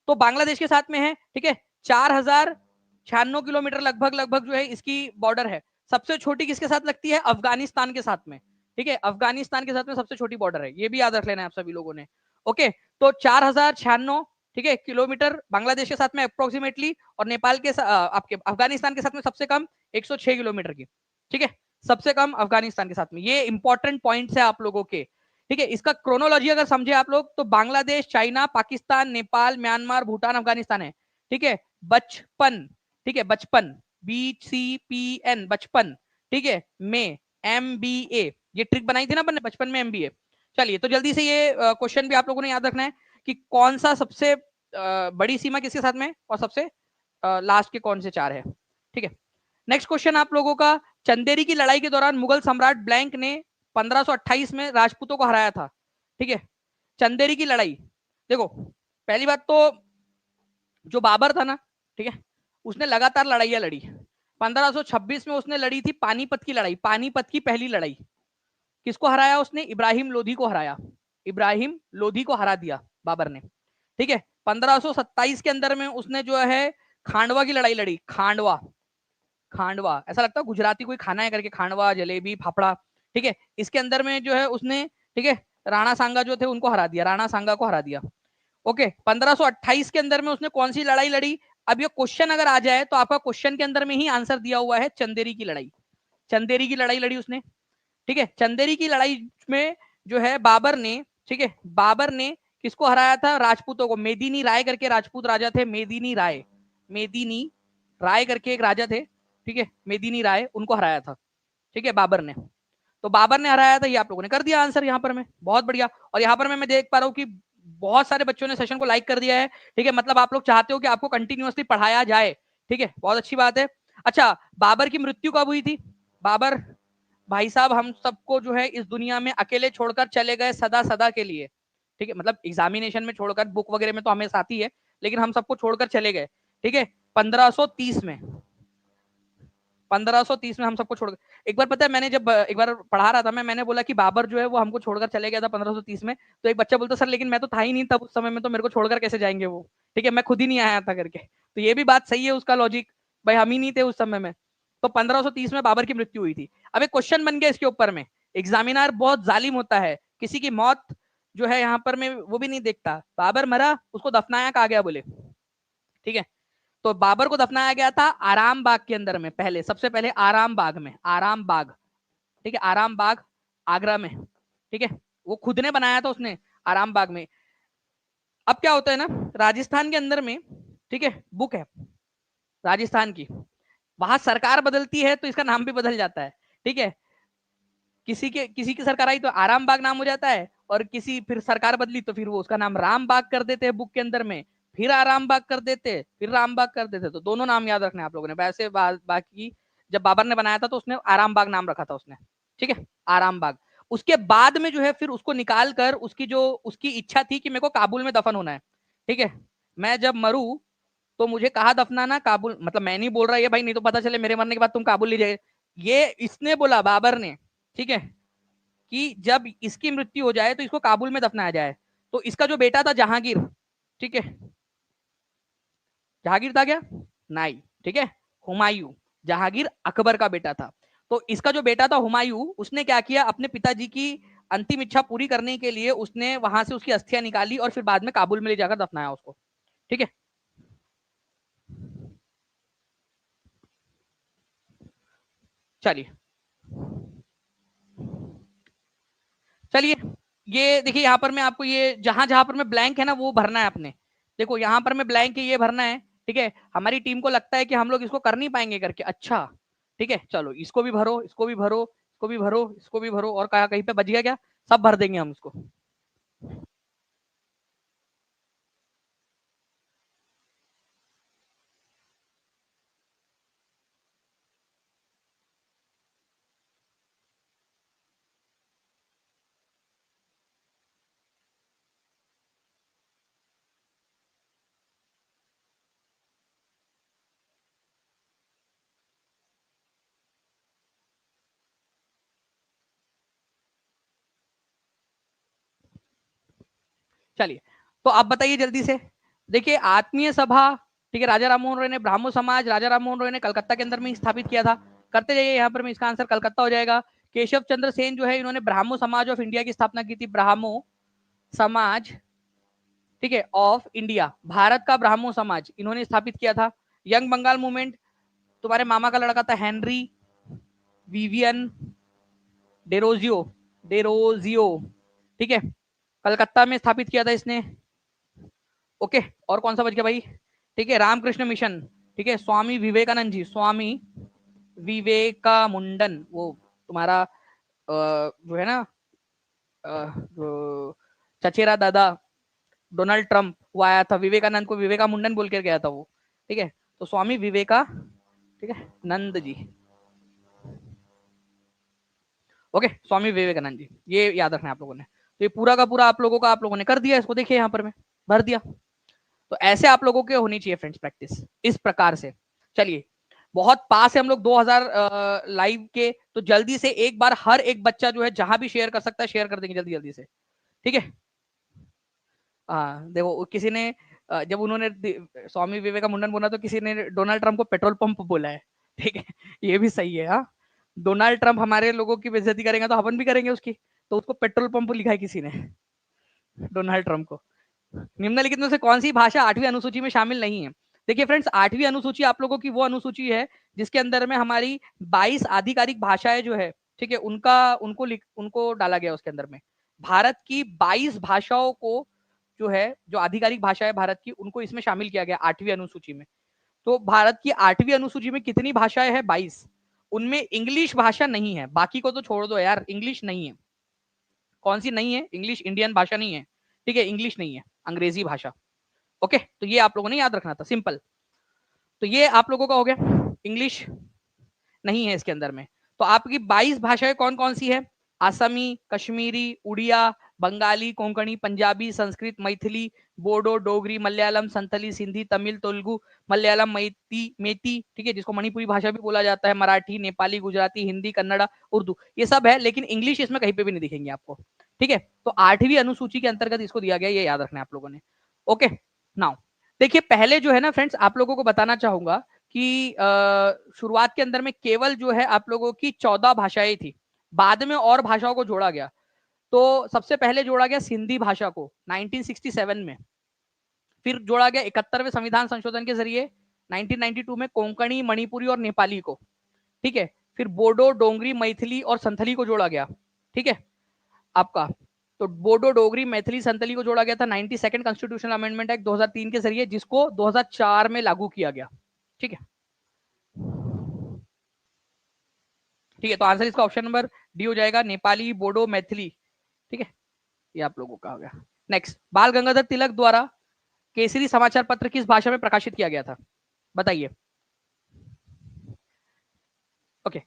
तो बांग्लादेश के साथ में है, ठीक है, 4096 किलोमीटर लगभग लगभग जो है इसकी बॉर्डर है। सबसे छोटी किसके साथ लगती है? अफगानिस्तान के साथ में। ठीक है, अफगानिस्तान के साथ में सबसे छोटी बॉर्डर है, ये भी याद रख लेना है आप सभी लोगों ने। ओके, तो 4096, ठीक है, किलोमीटर बांग्लादेश के साथ में अप्रोक्सीमेटली, और नेपाल के आपके अफगानिस्तान के साथ में सबसे कम 106 किलोमीटर की। ठीक है, सबसे कम अफगानिस्तान के साथ में। ये इंपॉर्टेंट पॉइंट्स है आप लोगों के। ठीक है, इसका क्रोनोलॉजी अगर समझे आप लोग तो बांग्लादेश, चाइना, पाकिस्तान, नेपाल, म्यांमार, भूटान, अफगानिस्तान है। ठीक है, बचपन, ठीक है, बचपन, BCPN, बचपन, ठीक है, में MBA, ये ट्रिक बनाई थी ना अपन ने, बचपन में MBA। चलिए, तो जल्दी से ये क्वेश्चन भी आप लोगों ने याद रखना है कि कौन सा सबसे बड़ी सीमा किसके साथ में और सबसे लास्ट के कौन से चार है। ठीक है, नेक्स्ट क्वेश्चन आप लोगों का, चंदेरी की लड़ाई के दौरान मुगल सम्राट ब्लैंक ने 1528 में राजपूतों को हराया था। ठीक है, चंदेरी की लड़ाई, देखो पहली बात तो जो बाबर था ना, ठीक है, उसने लगातार लड़ाइयां लड़ी। 1526 में उसने लड़ी थी पानीपत की लड़ाई, पानीपत की पहली लड़ाई। किसको हराया उसने? इब्राहिम लोधी को हराया। इब्राहिम लोधी को हरा दिया बाबर ने। ठीक है, 1527 के अंदर में उसने जो है खांडवा की लड़ाई लड़ी। खांडवा, खांडवा ऐसा लगता है गुजराती कोई खाना है करके, खांडवा, जलेबी, फाफड़ा। ठीक है, इसके अंदर में जो है उसने, ठीक है, राणा सांगा जो थे उनको हरा दिया, राणा सांगा को हरा दिया। ओके, 1528 के अंदर में उसने कौन सी लड़ाई लड़ी? अब ये क्वेश्चन अगर आ जाए तो आपका क्वेश्चन के अंदर में ही आंसर दिया हुआ है, चंदेरी की लड़ाई। चंदेरी की लड़ाई लड़ी उसने। ठीक है, चंदेरी की लड़ाई में जो है बाबर ने, ठीक है, बाबर ने किसको हराया था? राजपूतों को। मेदिनी राय करके राजपूत राजा थे, मेदिनी राय, मेदिनी राय करके एक राजा थे, ठीक है, मेदिनी राय, उनको हराया था। ठीक है, बाबर ने। तो बाबर ने हराया था, ये आप लोगों ने कर दिया आंसर यहाँ पर में, बहुत बढ़िया। और यहाँ पर मैं देख पा रहा हूँ कि बहुत सारे बच्चों ने सेशन को लाइक कर दिया है। ठीक है, मतलब आप लोग चाहते हो कि आपको कंटिन्यूअसली पढ़ाया जाए। ठीक है, बहुत अच्छी बात है। अच्छा, बाबर की मृत्यु कब हुई थी? बाबर भाई साहब हम सबको जो है इस दुनिया में अकेले छोड़कर चले गए सदा सदा के लिए। ठीक है, मतलब एग्जामिनेशन में छोड़कर, बुक वगैरह में तो हमें साथ ही है, लेकिन हम सबको छोड़कर चले गए। ठीक है, 1530 में, 1530 में हम सबको छोड़, एक बार पता है मैंने जब एक बार पढ़ा रहा था मैंने बोला कि बाबर जो है वो हमको छोड़कर चले गया था 1530 में, तो एक बच्चा बोलता सर लेकिन मैं तो था ही नहीं तब उस समय में, तो मेरे को छोड़कर कैसे जाएंगे वो? ठीक है, मैं खुद ही नहीं आया था करके। तो ये भी बात सही है उसका लॉजिक, भाई हम ही नहीं थे उस समय में। तो 1530 में बाबर की मृत्यु हुई थी। अब एक क्वेश्चन बन गया इसके ऊपर में, एग्जामिनर बहुत जालिम होता है, किसी की मौत जो है यहाँ पर में वो भी नहीं देखता। बाबर मरा, उसको दफनाया कहा गया बोले? ठीक है, तो बाबर को दफनाया गया था आराम बाग के अंदर में, पहले सबसे पहले आराम बाग में, आराम बाग, ठीक है, आराम बाग आगरा में। ठीक है, वो खुद ने बनाया था उसने आराम बाग में। अब क्या होता है ना, राजस्थान के अंदर में, ठीक है, बुक है राजस्थान की, वहां सरकार बदलती है तो इसका नाम भी बदल जाता है। ठीक है, किसी की सरकार आई तो आराम बाग नाम हो जाता है, और किसी फिर सरकार बदली तो फिर वो उसका नाम राम बाग कर देते हैं बुक के अंदर में, फिर आराम बाग कर देते, फिर राम बाग कर देते। तो दोनों नाम याद रखने आप लोगों ने। वैसे बाकी जब बाबर ने बनाया था तो उसने आराम बाग नाम रखा था उसने। ठीक है, आराम बाग। उसके बाद में जो है फिर उसको निकाल कर, उसकी जो उसकी इच्छा थी कि मेरे को काबुल में दफन होना है। ठीक है, मैं जब मरूं तो मुझे कहा दफनाना? काबुल। मतलब मैं नहीं बोल रहा है भाई, नहीं तो पता चले मेरे मरने के बाद तुम काबुल ले जाए, ये इसने बोला बाबर ने। ठीक है, कि जब इसकी मृत्यु हो जाए तो इसको काबुल में दफनाया जाए। तो इसका जो बेटा था जहांगीर, ठीक है, जहांगीर था क्या? नहीं, ठीक है, हुमायूं। जहांगीर अकबर का बेटा था। तो इसका जो बेटा था हुमायूं, उसने क्या किया, अपने पिताजी की अंतिम इच्छा पूरी करने के लिए उसने वहां से उसकी अस्थियां निकाली और फिर बाद में काबुल में ले जाकर दफनाया उसको। ठीक है, चलिए, चलिए, ये देखिए यहाँ पर मैं आपको ये जहां जहां पर मैं ब्लैंक है ना वो भरना है आपने। देखो यहाँ पर मैं ब्लैंक है ये भरना है। ठीक है, हमारी टीम को लगता है कि हम लोग इसको कर नहीं पाएंगे करके, अच्छा ठीक है, चलो इसको भी भरो, इसको भी भरो, इसको भी भरो, इसको भी भरो, और कहा कहीं पे बच गया क्या? सब भर देंगे हम इसको। चलिए, तो आप बताइए जल्दी से। देखिए, आत्मीय सभा, ठीक है, राजा राममोहन रॉय ने ब्राह्मो समाज राजा राममोहन रॉय ने कलकत्ता के अंदर में स्थापित किया था। करते जाइए, यहाँ पर में इसका आंसर कलकत्ता हो जाएगा। केशव चंद्र सेन जो है, इन्होंने ब्राह्मो समाज ऑफ इंडिया की स्थापना की थी। ब्राह्मो समाज, ठीक है, ऑफ इंडिया, भारत का ब्राह्मो समाज इन्होंने स्थापित किया था। यंग बंगाल मूवमेंट, तुम्हारे मामा का लड़का था हेनरी विवियन डेरोजियो, डेरोजियो, ठीक है, कलकत्ता में स्थापित किया था इसने। ओके, और कौन सा बच गया भाई? ठीक है, रामकृष्ण मिशन, ठीक है, स्वामी विवेकानंद जी, स्वामी विवेका मुंडन, वो तुम्हारा जो है ना, जो चचेरा दादा डोनाल्ड ट्रंप, वो आया था, विवेकानंद को विवेका मुंडन बोल के गया था वो, ठीक है। तो स्वामी विवेका, ठीक है, नंद जी, ओके, स्वामी विवेकानंद जी, ये याद रखना है आप लोगों ने। तो ये पूरा का पूरा आप लोगों का आप लोगों ने कर दिया, इसको देखिए यहाँ पर मैं भर दिया। तो ऐसे आप लोगों के होनी चाहिए फ्रेंड्स प्रैक्टिस, इस प्रकार से। चलिए, बहुत पास है हम लोग 2000 लाइव के, तो जल्दी से एक बार हर एक बच्चा जो है जहां भी शेयर कर सकता है शेयर कर देंगे जल्दी जल्दी से, ठीक है। हाँ, देखो किसी ने जब उन्होंने स्वामी विवेका मुंडन बोला तो किसी ने डोनाल्ड ट्रंप को पेट्रोल पंप बोला है, ठीक है, ये भी सही है। हाँ, डोनाल्ड ट्रंप हमारे लोगों की बेइज्जती करेंगे तो अपन भी करेंगे उसकी, तो उसको पेट्रोल पंप लिखा है किसी ने डोनाल्ड ट्रंप को। निम्नलिखित में से कौन सी भाषा 8वीं अनुसूची में शामिल नहीं है? देखिए फ्रेंड्स, 8वीं अनुसूची आप लोगों की वो अनुसूची है जिसके अंदर में हमारी 22 आधिकारिक भाषाएं जो है, ठीक है, उनको डाला गया उसके अंदर में। भारत की 22 भाषाओं को जो है, जो आधिकारिक भाषा है भारत की, उनको इसमें शामिल किया गया 8वीं अनुसूची में। तो भारत की 8वीं अनुसूची में कितनी भाषाएं हैं? 22। उनमें इंग्लिश भाषा नहीं है, बाकी को तो छोड़ दो यार, इंग्लिश नहीं है। कौन सी नहीं है? इंग्लिश इंडियन भाषा नहीं है, ठीक है, इंग्लिश नहीं है, अंग्रेजी भाषा। ओके, तो ये आप लोगों ने याद रखना था, सिंपल। तो ये आप लोगों का हो गया, इंग्लिश नहीं है इसके अंदर में। तो आपकी 22 भाषाएं कौन कौन सी है? असमी, कश्मीरी, उड़िया, बंगाली, कोंकणी, पंजाबी, संस्कृत, मैथिली, बोडो, डोगरी, मलयालम, संथली, सिंधी, तमिल, तेलुगु, मलयालम, मेती, ठीक है, जिसको मणिपुरी भाषा भी बोला जाता है, मराठी, नेपाली, गुजराती, हिंदी, कन्नड़ा, उर्दू, ये सब है, लेकिन इंग्लिश इसमें कहीं पे भी नहीं दिखेंगे आपको, ठीक है। तो 8वीं अनुसूची के अंतर्गत इसको दिया गया, ये याद रखना है आप लोगों ने। ओके, नाउ देखिए, पहले जो है ना फ्रेंड्स, आप लोगों को बताना चाहूंगा कि शुरुआत के अंदर में केवल जो है आप लोगों की 14 भाषाएं थी, बाद में और भाषाओं को जोड़ा गया। तो सबसे पहले जोड़ा गया सिंधी भाषा को 1967 में, फिर जोड़ा गया 71वें संविधान संशोधन के जरिए 1992 में कोंकणी, मणिपुरी और नेपाली को, ठीक है। फिर बोडो, डोंगरी, मैथिली और संथली को जोड़ा गया, ठीक है आपका। तो बोडो, डोगरी, मैथिली, संथली को जोड़ा गया था 92nd कॉन्स्टिट्यूशनल अमेंडमेंट एक्ट 2003 के जरिए, जिसको 2004 में लागू किया गया, ठीक है। ठीक है, तो आंसर इसका ऑप्शन नंबर डी हो जाएगा, नेपाली, बोडो, मैथिली, ठीक है, ये आप लोगों का हो गया। नेक्स्ट, बाल गंगाधर तिलक द्वारा केसरी समाचार पत्र किस भाषा में प्रकाशित किया गया था? बताइए। ओके,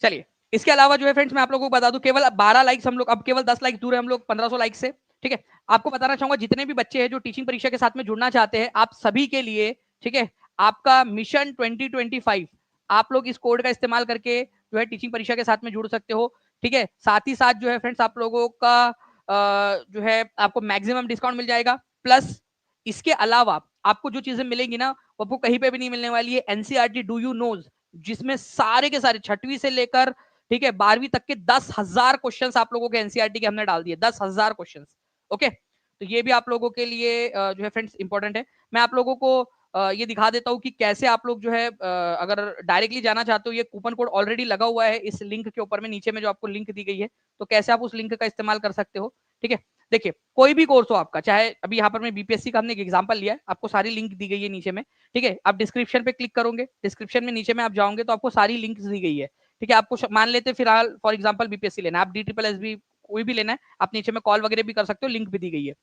चलिए, इसके अलावा जो है फ्रेंड्स, मैं आप लोगों को बता दूं, केवल 12 लाइक्स हम लोग, अब केवल 10 लाइक्स दूर है हम लोग 1500 लाइक से, ठीक है। आपको बताना चाहूंगा, जितने भी बच्चे हैं जो टीचिंग परीक्षा के साथ में जुड़ना चाहते हैं, आप सभी के लिए, ठीक है, आपका मिशन 2025, आप लोग इस कोड का इस्तेमाल करके जो है टीचिंग परीक्षा के साथ में जुड़ सकते हो, ठीक है। साथ ही साथ जो है फ्रेंड्स, आप लोगों का जो है आपको मैक्सिमम डिस्काउंट मिल जाएगा, प्लस इसके अलावा आपको जो चीजें मिलेंगी ना, वो आपको कहीं पे भी नहीं मिलने वाली है। एनसीईआरटी डू यू नोज, जिसमें सारे के सारे 6वीं से लेकर, ठीक है, 12वीं तक के 10,000 क्वेश्चन आप लोगों के एनसीईआरटी के हमने डाल दिए, 10,000 क्वेश्चन। ओके, तो ये भी आप लोगों के लिए जो है फ्रेंड्स इंपॉर्टेंट है। मैं आप लोगों को ये दिखा देता हूं कि कैसे आप लोग जो है अगर डायरेक्टली जाना चाहते हो, ये कूपन कोड ऑलरेडी लगा हुआ है इस लिंक के ऊपर में, नीचे में जो आपको लिंक दी गई है, तो कैसे आप उस लिंक का इस्तेमाल कर सकते हो, ठीक है। देखिए, कोई भी कोर्स हो आपका, चाहे अभी यहाँ पर मैं बीपीएससी का हमने एक एग्जांपल लिया है, आपको सारी लिंक दी गई है नीचे में, ठीक है। आप डिस्क्रिप्शन पे क्लिक करोगे, डिस्क्रिप्शन में नीचे में आप जाओगे तो आपको सारी लिंक दी गई है, ठीक है। आपको मान लेते फिलहाल फॉर एग्जांपल बीपीएससी लेना, आप DSSB कोई भी लेना है, आप नीचे में कॉल वगैरह भी कर सकते हो, लिंक भी दी गई है।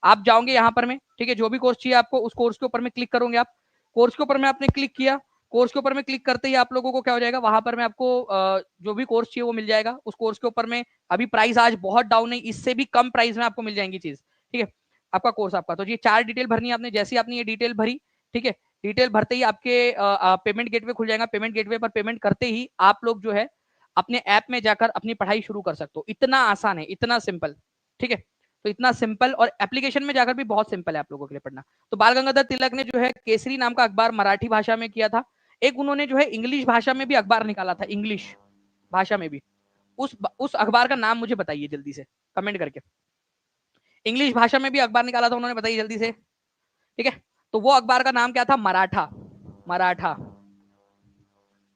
आप जाओगे यहाँ पर में, ठीक है, जो भी कोर्स चाहिए आपको, उस कोर्स के ऊपर में क्लिक करोगे आप, कोर्स के ऊपर में आपने क्लिक किया, कोर्स के ऊपर में क्लिक करते ही आप लोगों को क्या हो जाएगा, वहां पर में आपको जो भी कोर्स चाहिए वो मिल जाएगा। उस कोर्स के ऊपर में अभी प्राइस आज बहुत डाउन है, इससे भी कम प्राइस में आपको मिल जाएंगी चीज, ठीक है। आपका कोर्स आपका, तो ये 4 डिटेल भरनी है आपने, जैसे आपने ये डिटेल भरी, ठीक है, डिटेल भरते ही आपके पेमेंट गेटवे खुल जाएगा। पेमेंट गेटवे पर पेमेंट करते ही आप लोग जो है अपने ऐप में जाकर अपनी पढ़ाई शुरू कर सकते हो। इतना आसान है, इतना सिंपल, ठीक है। तो इतना सिंपल, और एप्लीकेशन में जाकर भी बहुत सिंपल है आप लोगों के लिए पढ़ना। तो बाल गंगाधर तिलक ने जो है केसरी नाम का अखबार मराठी भाषा में किया था। एक उन्होंने जो है इंग्लिश भाषा में भी अखबार निकाला था, इंग्लिश भाषा में भी। उस अखबार का नाम मुझे बताइए जल्दी से कमेंट करके। इंग्लिश भाषा में भी अखबार निकाला था उन्होंने, बताइए जल्दी से। ठीक है, तो वो अखबार का नाम क्या था? मराठा। मराठा,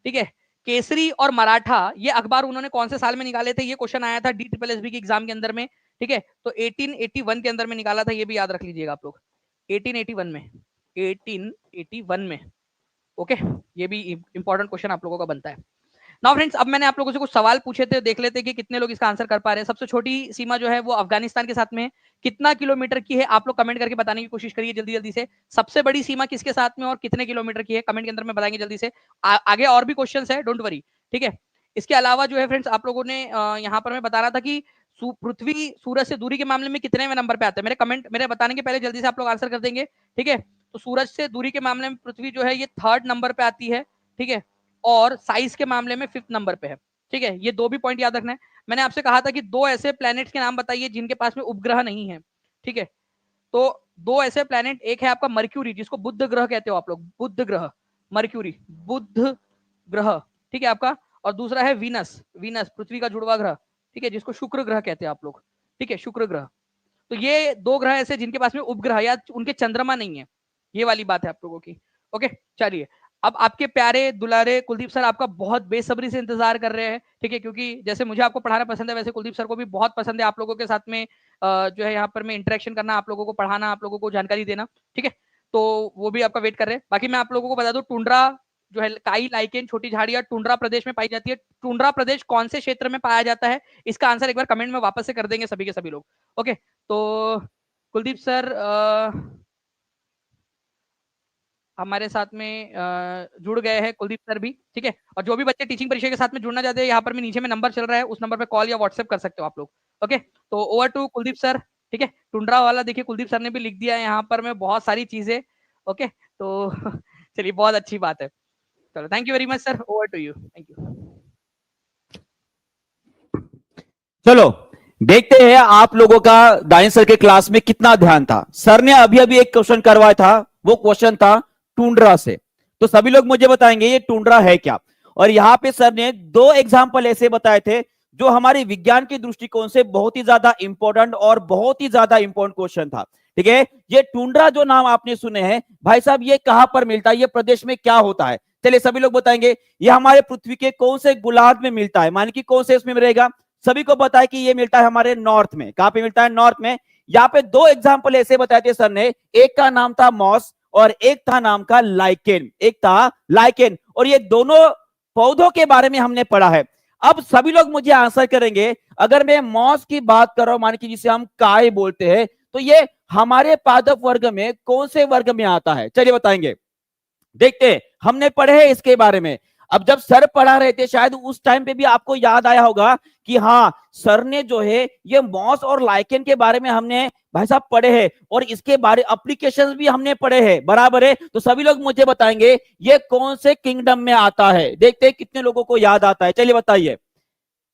ठीक है। केसरी और मराठा ये अखबार उन्होंने कौन से साल में निकाले थे? ये क्वेश्चन आया था DSSB के एग्जाम के अंदर में, ठीक है। तो 1881 के अंदर में निकाला था, ये भी याद रख लीजिएगा आप लोग, 1881 में, 1881 में। ओके, ये भी इंपॉर्टेंट क्वेश्चन आप लोगों का बनता है। नाउ फ्रेंड्स, अब मैंने आप लोगों से कुछ सवाल पूछे थे, देख लेते हैं कि कितने लोग इसका आंसर कर पा रहे हैं। सबसे छोटी सीमा जो है वो अफगानिस्तान के साथ में है, कितना किलोमीटर की है? आप लोग कमेंट करके बताने की कोशिश करिए जल्दी जल्दी से। सबसे बड़ी सीमा किसके साथ में और कितने किलोमीटर की है? कमेंट के अंदर में बताएंगे जल्दी से। आगे और भी क्वेश्चन है, डोंट वरी, ठीक है। इसके अलावा जो है फ्रेंड्स, आप लोगों ने यहाँ पर मैं बता रहा था कि पृथ्वी सूरज से दूरी के मामले में कितने नंबर पे आता है। मेरे कमेंट मेरे बताने के पहले जल्दी से आप लोग आंसर कर देंगे, ठीक है। तो सूरज से दूरी के मामले में पृथ्वी जो है ये 3rd नंबर पे आती है, ठीक है। और साइज के मामले में 5th नंबर पे है, ठीक है। ये दो भी पॉइंट याद रखना है। मैंने आपसे कहा था कि दो ऐसे प्लैनेट्स के नाम बताइए जिनके पास में उपग्रह नहीं है, ठीक है। तो दो ऐसे प्लैनेट, एक है आपका मर्क्यूरी जिसको बुध ग्रह कहते हो आप लोग, बुध ग्रह, मर्क्यूरी बुध ग्रह, ठीक है आपका। और दूसरा है वीनस, वीनस पृथ्वी का जुड़वा ग्रह, ठीक है, जिसको शुक्र ग्रह कहते हैं आप लोग, ठीक है, शुक्र ग्रह। तो ये दो ग्रह ऐसे जिनके पास में उपग्रह या उनके चंद्रमा नहीं है, ये वाली बात है आप लोगों की। ओके, चलिए। अब आपके प्यारे दुलारे कुलदीप सर आपका बहुत बेसब्री से इंतजार कर रहे हैं, ठीक है, क्योंकि जैसे मुझे आपको पढ़ाना पसंद है वैसे कुलदीप सर को भी बहुत पसंद है आप लोगों के साथ में जो है यहाँ पर मैं इंटरेक्शन करना, आप लोगों को पढ़ाना, आप लोगों को जानकारी देना, ठीक है। तो वो भी आपका वेट कर रहे हैं। बाकी मैं आप लोगों को बता दूं, टुंड्रा जो है काई लाइकेन छोटी झाड़ियां टुंड्रा प्रदेश में पाई जाती है। टुंड्रा प्रदेश कौन से क्षेत्र में पाया जाता है? इसका आंसर एक बार कमेंट में वापस से कर देंगे सभी के सभी लोग। ओके, तो कुलदीप सर हमारे साथ में जुड़ गए हैं, कुलदीप सर भी, ठीक है। और जो भी बच्चे टीचिंग परीक्षा के साथ में जुड़ना चाहते हैं, यहाँ पर भी नीचे में नंबर चल रहा है, उस नंबर पे कॉल या व्हाट्सएप कर सकते हो आप लोग। ओके, तो ओवर टू कुलदीप सर, ठीक है। टुंड्रा वाला देखिए कुलदीप सर ने भी लिख दिया है यहाँ पर में बहुत सारी चीजें। ओके, तो चलिए बहुत अच्छी बात है। चलो, thank you very much sir, over to you, thank you. चलो देखते हैं आप लोगों का दानिश सर के क्लास में कितना ध्यान था। सर ने अभी अभी एक क्वेश्चन करवाया था, वो क्वेश्चन था टुंड्रा से। तो सभी लोग मुझे बताएंगे ये टुंड्रा है क्या। और यहां पे सर ने दो एग्जांपल ऐसे बताए थे जो हमारे विज्ञान के दृष्टिकोण से बहुत ही ज्यादा इंपॉर्टेंट और बहुत ही ज्यादा इंपॉर्टेंट क्वेश्चन था, ठीक है। ये टुंड्रा जो नाम आपने सुने हैं भाई साहब, ये कहां पर मिलता है, ये प्रदेश में क्या होता है? चलिए सभी लोग बताएंगे। ये हमारे पृथ्वी के कौन से गोलार्ध में मिलता है, माने कि कौन से इसमें रहेगा? सभी को पता है कि ये मिलता है हमारे नॉर्थ में। कहां पे मिलता है? नॉर्थ में। यहाँ पे दो एग्जांपल ऐसे बताए थे सर ने, एक का नाम था मॉस और एक था नाम का लाइकेन, एक था लाइकेन। और ये दोनों पौधों के बारे में हमने पढ़ा है। अब सभी लोग मुझे आंसर करेंगे, अगर मैं मॉस की बात कर रहा हूं, मान की जिसे हम काय बोलते हैं, तो ये हमारे पादप वर्ग में कौन से वर्ग में आता है? चलिए बताएंगे, देखते हैं, हमने पढ़े हैं इसके बारे में। अब जब सर पढ़ा रहे थे शायद उस टाइम पे भी आपको याद आया होगा कि हाँ, सर ने जो है ये मॉस और लाइकेन के बारे में हमने भाई साहब पढ़े हैं और इसके बारे एप्लीकेशंस भी हमने पढ़े हैं, बराबर है। तो सभी लोग मुझे बताएंगे ये कौन से किंगडम में आता है, देखते हैं कितने लोगों को याद आता है। चलिए बताइए।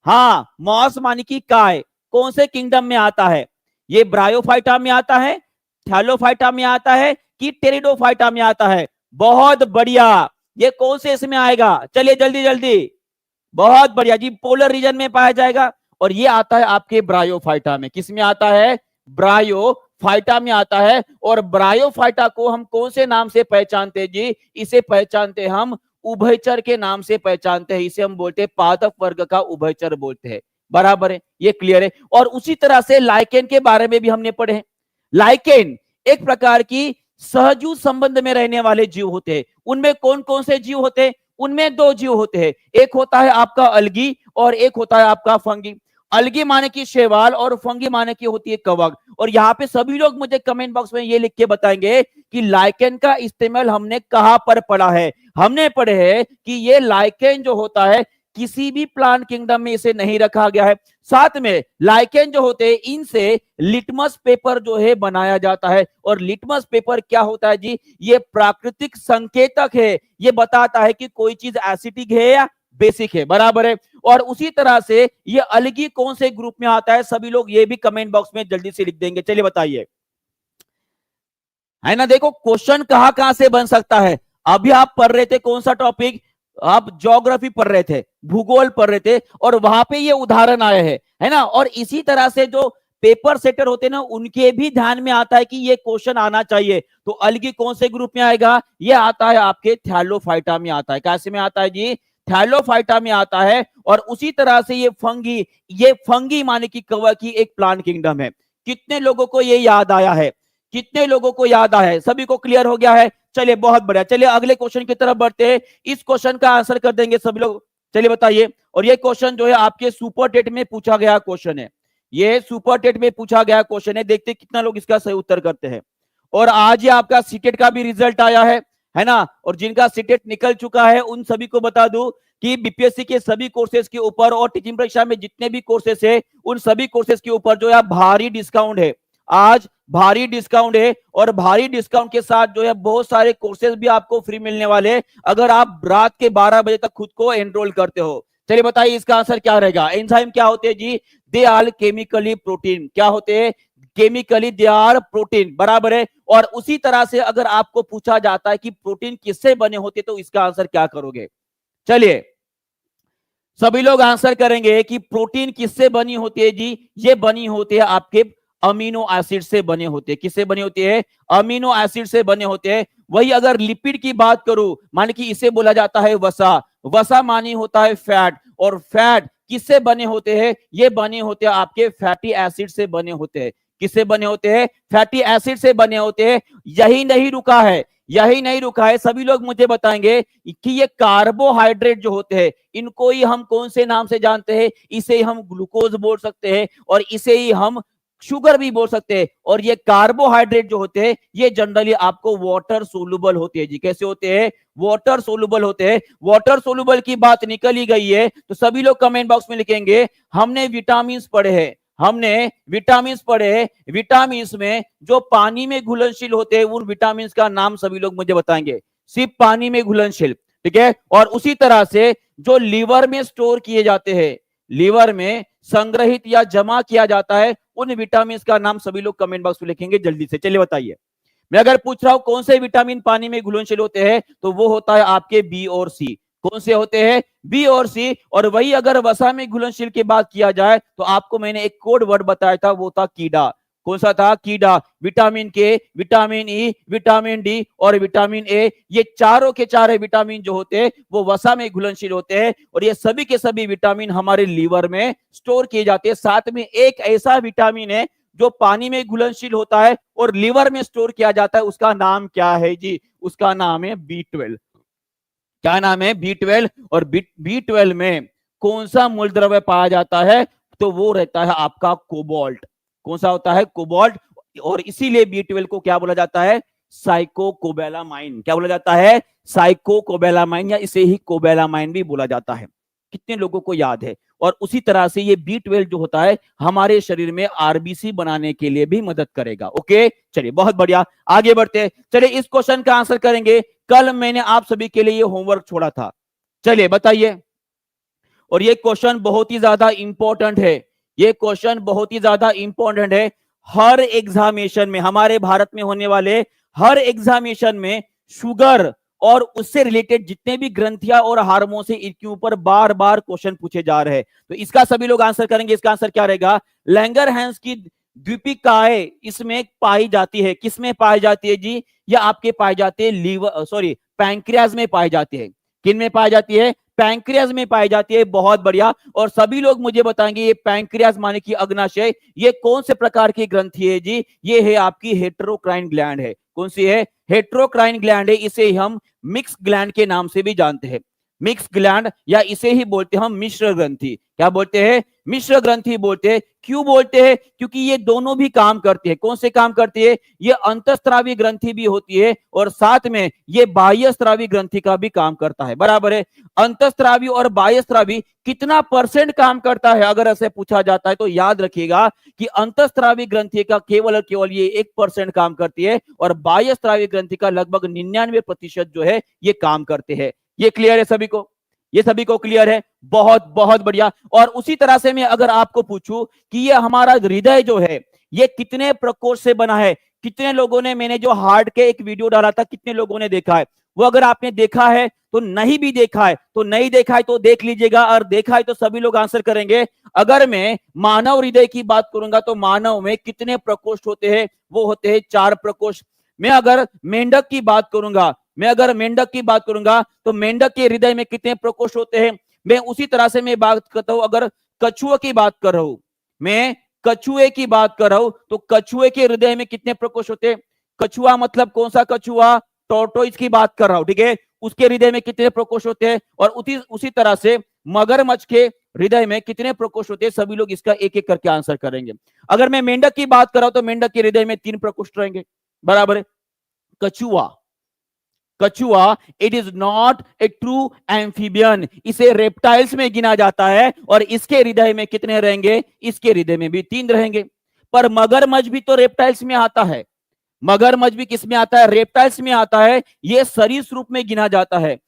हाँ, मॉस मानी की काय कौन से किंगडम में आता है? ये ब्रायोफाइटा में आता है, थैलोफाइटा में आता है कि टेरिडोफाइटा में आता है? बहुत बढ़िया, ये कौन से इसमें आएगा? चलिए जल्दी जल्दी, बहुत बढ़िया जी, पोलर रीजन में पाया जाएगा। और ये आता है आपके ब्रायोफाइटा में। किस में आता है? ब्रायोफाइटा में आता है। और ब्रायोफाइटा को हम कौन से नाम से पहचानते हैं जी? इसे पहचानते हम उभयचर के नाम से पहचानते हैं। इसे हम बोलते हैं पादप वर्ग का उभयचर बोलते हैं, बराबर है, ये क्लियर है। और उसी तरह से लाइकेन के बारे में भी हमने पढ़े हैं। लाइकेन एक प्रकार की सहजू संबंध में रहने वाले जीव होते हैं। उनमें कौन कौन से जीव होते हैं? उनमें दो जीव होते हैं, एक होता है आपका अलगी और एक होता है आपका फंगी। अलगी माने की शैवाल और फंगी माने की होती है कवक। और यहाँ पे सभी लोग मुझे कमेंट बॉक्स में ये लिख के बताएंगे कि लाइकेन का इस्तेमाल हमने कहां पर पढ़ा है। हमने पढ़े हैं कि ये लाइकेन जो होता है किसी भी प्लांट किंगडम में इसे नहीं रखा गया है। साथ में लाइकेन जो होते हैं इनसे लिटमस पेपर जो है बनाया जाता है। और लिटमस पेपर क्या होता है जी? ये प्राकृतिक संकेतक है, ये बताता है कि कोई चीज एसिडिक है या बेसिक है, बराबर है। और उसी तरह से ये अलगी कौन से ग्रुप में आता है, सभी लोग ये भी कमेंट बॉक्स में जल्दी से लिख देंगे। चलिए बताइए, है ना। देखो क्वेश्चन कहां कहां से बन सकता है। अभी आप पढ़ रहे थे कौन सा टॉपिक, आप ज्योग्राफी पढ़ रहे थे, भूगोल पढ़ रहे थे, और वहां पे ये उदाहरण आए हैं, है ना। और इसी तरह से जो पेपर सेटर होते हैं ना, उनके भी ध्यान में आता है कि ये क्वेश्चन आना चाहिए। तो अलगी कौन से ग्रुप में आएगा, ये आता है आपके थैलोफाइटा में आता है। कैसे में आता है जी, थैलोफाइटा में आता है। और उसी तरह से ये फंगी माने की कवर की एक प्लांट किंगडम है। कितने लोगों को ये याद आया है, कितने लोगों को याद आया है, सभी को क्लियर हो गया है। चलिए बहुत बढ़िया, चलिए अगले क्वेश्चन की तरफ बढ़ते हैं। इस क्वेश्चन का आंसर कर देंगे सभी लोग, चलिए बताइए। और ये क्वेश्चन जो है आपके सुपर टेट में पूछा गया क्वेश्चन है, ये सुपर टेट में पूछा गया क्वेश्चन है। देखते कितना लोग इसका सही उत्तर करते हैं। और आज ये आपका सीटेट का भी रिजल्ट आया है ना। और जिनका सीटेट निकल चुका है उन सभी को बता दूं कि बीपीएससी के सभी कोर्सेज के ऊपर और टीचिंग परीक्षा में जितने भी कोर्सेज है, उन सभी कोर्सेज के ऊपर जो है भारी डिस्काउंट है। आज भारी डिस्काउंट है, और भारी डिस्काउंट के साथ जो है बहुत सारे कोर्सेज भी आपको फ्री मिलने वाले, अगर आप रात के 12 बजे तक खुद को एनरोल करते हो। चलिए बताइए इसका आंसर क्या रहेगा। एंजाइम क्या होते हैं जी, दे आर केमिकली प्रोटीन। क्या होते हैं, केमिकली दे आर प्रोटीन, बराबर है। और उसी तरह से अगर आपको पूछा जाता है कि प्रोटीन किससे बने होते, तो इसका आंसर क्या करोगे। चलिए सभी लोग आंसर करेंगे कि प्रोटीन किससे बनी होती है जी, ये बनी होती है आपके अमीनो एसिड से बने होते हैं। किससे बने होते हैं, अमीनो एसिड से बने होते हैं। वही अगर लिपिड की बात करूं, मान कि इसे बोला जाता है वसा, वसा मानी होता है फैट, और फैट किससे बने होते हैं, ये बने होते हैं आपके फैटी एसिड से बने होते हैं। किससे बने होते हैं, फैटी एसिड से बने होते हैं। यही नहीं रुका है, यही नहीं रुका है, सभी लोग मुझे बताएंगे कि ये कार्बोहाइड्रेट जो होते हैं, इनको ही हम कौन से नाम से जानते हैं। इसे ही हम ग्लूकोज बोल सकते हैं, और इसे ही हम शुगर भी बोल सकते हैं। और ये कार्बोहाइड्रेट जो होते हैं, ये जनरली आपको वाटर सोलुबल होते हैं जी। कैसे होते हैं, वाटर सोलुबल होते हैं। वाटर सोलुबल की बात निकल ही गई है, तो सभी लोग कमेंट बॉक्स में लिखेंगे हमने विटामिन पढ़े हैं, हमने विटामिन पढ़े हैं। विटामिन में जो पानी में घुलनशील होते हैं, उन विटामिन का नाम सभी लोग मुझे बताएंगे, सिर्फ पानी में घुलनशील, ठीक है। और उसी तरह से जो लीवर में स्टोर किए जाते हैं, लीवर में संग्रहित या जमा किया जाता है, उन विटामिन का नाम सभी लोग कमेंट बॉक्स में लिखेंगे जल्दी से। चलिए बताइए, मैं अगर पूछ रहा हूं कौन से विटामिन पानी में घुलनशील होते हैं, तो वो होता है आपके बी और सी। कौन से होते हैं, बी और सी। और वही अगर वसा में घुलनशील की बात किया जाए, तो आपको मैंने एक कोड वर्ड बताया था, वो था कीड़ा। कौन सा था, कीड़ा। विटामिन के, विटामिन ई, विटामिन डी और विटामिन ए, ये चारों के चारों विटामिन जो होते हैं वो वसा में घुलनशील होते हैं। और ये सभी के सभी विटामिन हमारे लीवर में स्टोर किए जाते हैं। साथ में एक ऐसा विटामिन है जो पानी में घुलनशील होता है और लीवर में स्टोर किया जाता है, उसका नाम क्या है जी, उसका नाम है B12। क्या नाम है, B12। और B12 में कौन सा मूलद्रव्य पाया जाता है, तो वो रहता है आपका कोबाल्ट। कौन सा होता है, कोबाल्ट। और इसीलिए B12 को क्या बोला जाता है, साइकोकोबैलामाइन। क्या बोला जाता है, साइकोकोबैलामाइन, या इसे ही कोबैलामाइन भी बोला जाता है। कितने लोगों को याद है। और उसी तरह से ये B12 जो होता है हमारे शरीर में आरबीसी बनाने के लिए भी मदद करेगा। ओके चलिए बहुत बढ़िया, आगे बढ़ते हैं। चलिए इस क्वेश्चन का आंसर करेंगे। कल मैंने आप सभी के लिए ये होमवर्क छोड़ा था, चलिए बताइए। और ये क्वेश्चन बहुत ही ज्यादा इंपॉर्टेंट है, ये क्वेश्चन बहुत ही ज्यादा इंपॉर्टेंट है। हर एग्जामिनेशन में, हमारे भारत में होने वाले हर एग्जामिनेशन में शुगर और उससे रिलेटेड जितने भी ग्रंथियां और हार्मोन से इनके ऊपर बार बार क्वेश्चन पूछे जा रहे हैं। तो इसका सभी लोग आंसर करेंगे। इसका आंसर क्या रहेगा, लैंगरहैंस की द्वीपिकाएं इसमें पाई जाती है। किसमें पाई जाती है जी, या आपके पाई जाते हैं लीवर, सॉरी पैंक्रियाज में पाई जाती है। किन में पाई जाती है, पैंक्रियाज में पाई जाती है। बहुत बढ़िया। और सभी लोग मुझे बताएंगे ये पैंक्रियाज माने की अग्नाशय, ये कौन से प्रकार की ग्रंथि है जी, ये है आपकी हेटेरोक्राइन ग्लैंड है। कौन सी है, हेटेरोक्राइन ग्लैंड है। इसे हम मिक्स ग्लैंड के नाम से भी जानते हैं, मिक्स ग्लैंड, या इसे ही बोलते हैं हम मिश्र ग्रंथि। क्या बोलते हैं, मिश्र ग्रंथि बोलते हैं। क्यों बोलते हैं, क्योंकि ये दोनों भी काम करती है। कौन से काम करती है, ये अंतःस्रावी ग्रंथि भी होती है और साथ में ये बाह्यस्रावी ग्रंथि का भी काम करता है, बराबर है। अंतःस्रावी और बाह्यस्रावी कितना परसेंट काम करता है अगर ऐसे पूछा जाता है, तो याद रखिएगा कि अंतःस्रावी ग्रंथि का केवल और केवल ये 1% काम करती है, और बाह्यस्रावी ग्रंथि का लगभग 99% जो है ये काम करते हैं। ये क्लियर है सभी को, ये सभी को क्लियर है? बहुत बहुत बढ़िया। और उसी तरह से मैं अगर आपको पूछूं कि ये हमारा हृदय जो है ये कितने प्रकोष्ठ से बना है, कितने लोगों ने, मैंने जो हार्ट के एक वीडियो डाला था, कितने लोगों ने देखा है? वो अगर आपने देखा है तो, नहीं भी देखा है तो नहीं देखा है तो देख लीजिएगा, और देखा है तो सभी लोग आंसर करेंगे। अगर मैं मानव हृदय की बात करूंगा तो मानव में कितने प्रकोष्ठ होते हैं? वो होते हैं 4 प्रकोष्ठ। मैं अगर मेंढक की बात करूंगा, तो मेंढक के हृदय में कितने प्रकोष्ठ होते हैं? मैं उसी तरह से मैं बात करता हूं, अगर कछुआ की बात कर रहा हूं, मैं कछुए की बात कर रहा हूं, तो कछुए के हृदय में कितने प्रकोष्ठ होते हैं? कछुआ मतलब कौन सा कछुआ? टॉर्टोइज की बात कर रहा हूं, ठीक है? उसके हृदय में कितने प्रकोष्ठ होते हैं? और उसी तरह से मगरमच्छ के हृदय में कितने प्रकोष्ठ होते हैं? सभी लोग इसका एक एक करके आंसर करेंगे। अगर मैं मेंढक की बात कर रहा हूं तो मेंढक के हृदय में 3 प्रकोष्ठ रहेंगे, बराबर है। कछुआ it is not a true amphibian, इसे रेप्टाइल्स में गिना जाता है, और इसके हृदय में कितने रहेंगे? इसके हृदय में भी 3 रहेंगे। पर मगरमच्छ भी तो रेप्टाइल्स में आता है, मगरमच्छ भी किस में आता है? रेप्टाइल्स में आता है। ये सरीसृप में गिना जाता है,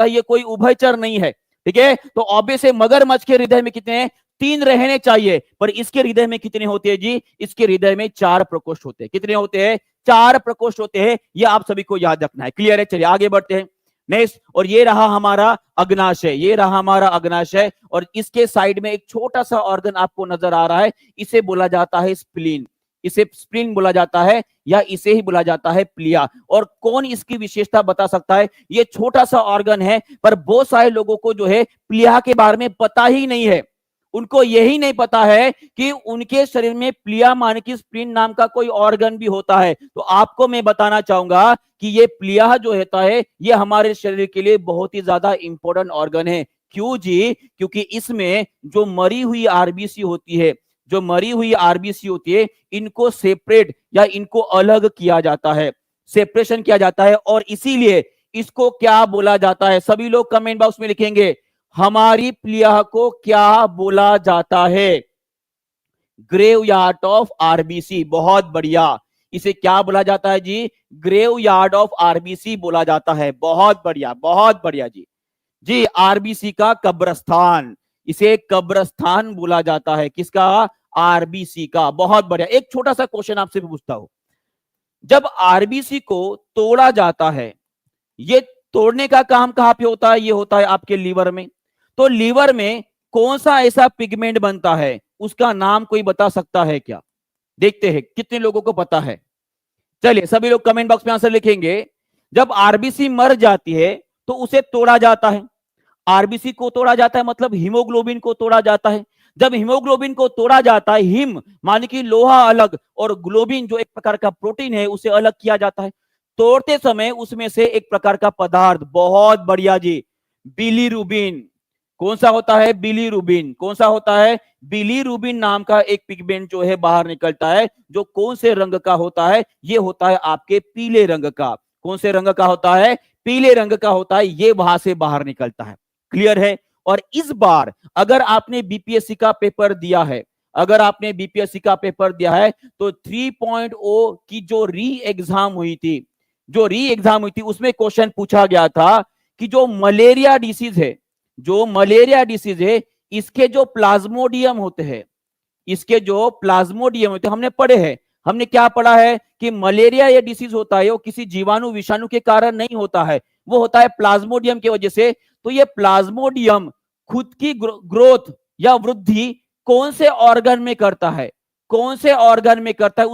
ये कोई उभयचर नहीं है, ठीक है? तो ऑब्वियस है मगरमच्छ के हृदय में कितने? 3 रहने चाहिए, पर इसके हृदय में कितने होते हैं जी? इसके हृदय में 4 प्रकोष्ठ होते हैं। कितने होते हैं? 4 प्रकोष्ठ होते हैं। ये आप सभी को याद रखना है। क्लियर है? चलिए आगे बढ़ते हैं नेक्स्ट। और ये रहा हमारा अग्नाशय, और इसके साइड में एक छोटा सा ऑर्गन आपको नजर आ रहा है, इसे बोला जाता है स्प्लीन। इसे स्प्लीन बोला जाता है, या इसे ही बोला जाता है प्लिया। और कौन इसकी विशेषता बता सकता है? ये छोटा सा ऑर्गन है, पर बहुत सारे लोगों को जो है प्लिया के बारे में पता ही नहीं है। उनको यही नहीं पता है कि उनके शरीर में प्लिया माने कि स्प्लीन नाम का कोई ऑर्गन भी होता है। तो आपको मैं बताना चाहूंगा कि ये प्लिया जो होता है, ये हमारे शरीर के लिए बहुत ही ज्यादा इंपॉर्टेंट ऑर्गन है। क्यों जी? क्योंकि इसमें जो मरी हुई आरबीसी होती है, इनको सेपरेट या इनको अलग किया जाता है, सेपरेशन किया जाता है, और इसीलिए इसको क्या बोला जाता है? सभी लोग कमेंट बॉक्स में लिखेंगे, हमारी प्लिया को क्या बोला जाता है? Graveyard of RBC. बहुत बढ़िया। इसे क्या बोला जाता है जी? ग्रेव यार्ड ऑफ आरबीसी बोला जाता है। बहुत बढ़िया जी। आरबीसी का कब्रस्तान, इसे कब्रस्तान बोला जाता है। किसका? आरबीसी का। बहुत बढ़िया। एक छोटा सा क्वेश्चन आपसे पूछता हूं, जब आरबीसी को तोड़ा जाता है, ये तोड़ने का काम कहां पे होता है? ये होता है आपके लीवर में। तो लीवर में कौन सा ऐसा पिगमेंट बनता है, उसका नाम कोई बता सकता है क्या? देखते हैं कितने लोगों को पता है। चलिए सभी लोग कमेंट बॉक्स में आंसर लिखेंगे। जब आरबीसी मर जाती है तो उसे तोड़ा जाता है। आरबीसी को तोड़ा जाता है मतलब हीमोग्लोबिन को तोड़ा जाता है। जब हीमोग्लोबिन को तोड़ा जाता है, हीम माने कि लोहा अलग, और ग्लोबिन जो एक प्रकार का प्रोटीन है उसे अलग किया जाता है। तोड़ते समय उसमें से एक प्रकार का पदार्थ, बहुत बढ़िया जी, बिलीरुबिन। कौन सा होता है? बिलीरुबिन। कौन सा होता है? बिलीरुबिन नाम का एक पिगमेंट जो है बाहर निकलता है, जो कौन से रंग का होता है? ये होता है आपके पीले रंग का। कौन से रंग का होता है? पीले रंग का होता है। ये वहां से बाहर निकलता है। क्लियर है? और इस बार अगर आपने बीपीएससी का पेपर दिया है, तो 3.0 की जो री एग्जाम हुई थी, उसमें क्वेश्चन पूछा गया था कि जो मलेरिया डिसीज है, इसके जो प्लाज्मोडियम होते हैं, हमने पढ़े हैं। हमने क्या पढ़ा है कि मलेरिया ये डिसीज होता है, वो किसी जीवाणु विषाणु के कारण नहीं होता है, वो होता है प्लाज्मोडियम की वजह से। तो ये प्लाज्मोडियम खुद की ग्रोथ या वृद्धि कौन से ऑर्गन में करता है? उस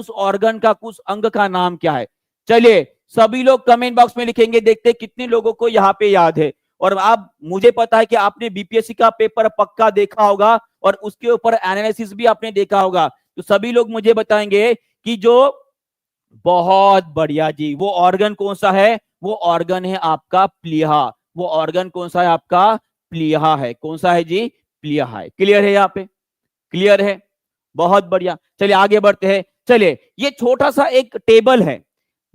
ऑर्गन का, कुछ अंग का नाम क्या है? चलिए सभी लोग कमेंट बॉक्स में लिखेंगे, देखते हैं कितने लोगों को यहाँ पे याद है। और आप, मुझे पता है कि आपने बीपीएससी का पेपर पक्का देखा होगा, और उसके ऊपर एनालिसिस भी आपने देखा होगा। तो सभी लोग मुझे बताएंगे कि जो, बहुत बढ़िया जी, वो ऑर्गन कौन सा है? वो ऑर्गन है आपका प्लीहा। वो ऑर्गन कौन सा है? आपका प्लीहा है। कौन सा है जी? प्लीहा है। क्लियर है? यहाँ पे क्लियर है? बहुत बढ़िया। चलिए आगे बढ़ते हैं। चलिए ये छोटा सा एक टेबल है,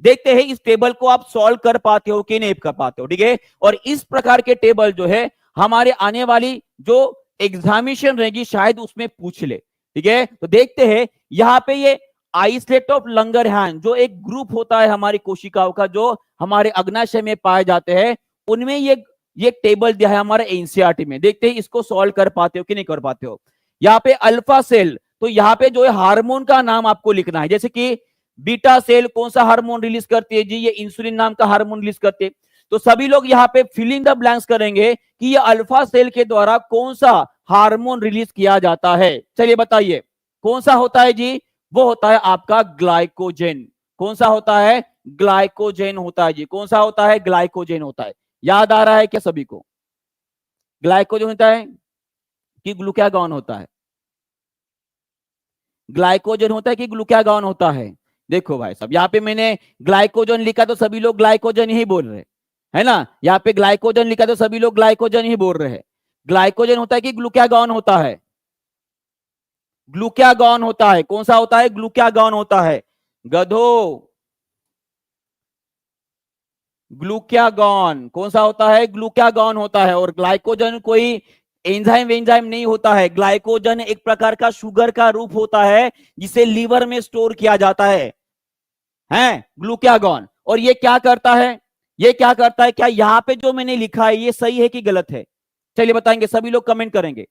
देखते हैं इस टेबल को आप सॉल्व कर पाते हो कि नहीं कर पाते हो, ठीक है? और इस प्रकार के टेबल जो है हमारे आने वाली जो एग्जामिनेशन रहेगी शायद उसमें पूछ ले, ठीक है? तो देखते हैं यहाँ पे ये आइसलेट ऑफ लंगरहैंस, जो एक ग्रुप होता है हमारी कोशिकाओं का, जो हमारे अग्नाशय में पाए जाते हैं, उनमें ये टेबल दिया है हमारा एनसीईआरटी में, देखते हैं इसको सॉल्व कर पाते हो कि नहीं कर पाते हो। यहाँ पे अल्फा सेल, तो यहाँ पे जो है हार्मोन का नाम आपको लिखना है, जैसे कि बीटा सेल कौन सा हार्मोन रिलीज करती है जी, ये इंसुलिन नाम का हार्मोन रिलीज करती है। तो सभी लोग यहाँ पे फिलिंग द ब्लैंक्स करेंगे कि ये अल्फा सेल के द्वारा कौन सा हार्मोन रिलीज किया जाता है। चलिए बताइए कौन सा होता है जी, वो होता है आपका ग्लाइकोजेन। कौन सा होता है, ग्लाइकोजेन होता है जी। कौन सा होता है, ग्लाइकोजेन होता है। याद आ रहा है क्या सभी को, ग्लाइकोजेन होता है कि ग्लूकागॉन होता है? ग्लाइकोजन होता है कि ग्लूकागॉन होता है? देखो भाई साहब, यहाँ पे मैंने ग्लाइकोजन लिखा तो सभी लोग ग्लाइकोजन ही बोल रहे है ना, यहाँ पे ग्लाइकोजन लिखा तो सभी लोग ग्लाइकोजन ही बोल रहे हैं। ग्लाइकोजन होता है कि ग्लूकागॉन होता है? ग्लूकागॉन होता है। कौन सा होता है, ग्लूकागॉन होता है गधो, ग्लूकागॉन कौन सा होता है, ग्लूकागॉन होता है। और ग्लाइकोजन कोई एंजाइम वेंजाइम नहीं होता है, ग्लाइकोजन एक प्रकार का शुगर का रूप होता है जिसे लीवर में स्टोर किया जाता है ग्लूकागॉन। और ये क्या करता है, ये क्या करता है, क्या यहां पे जो मैंने लिखा है ये सही है कि गलत है? चलिए बताएंगे, सभी लोग कमेंट करेंगे।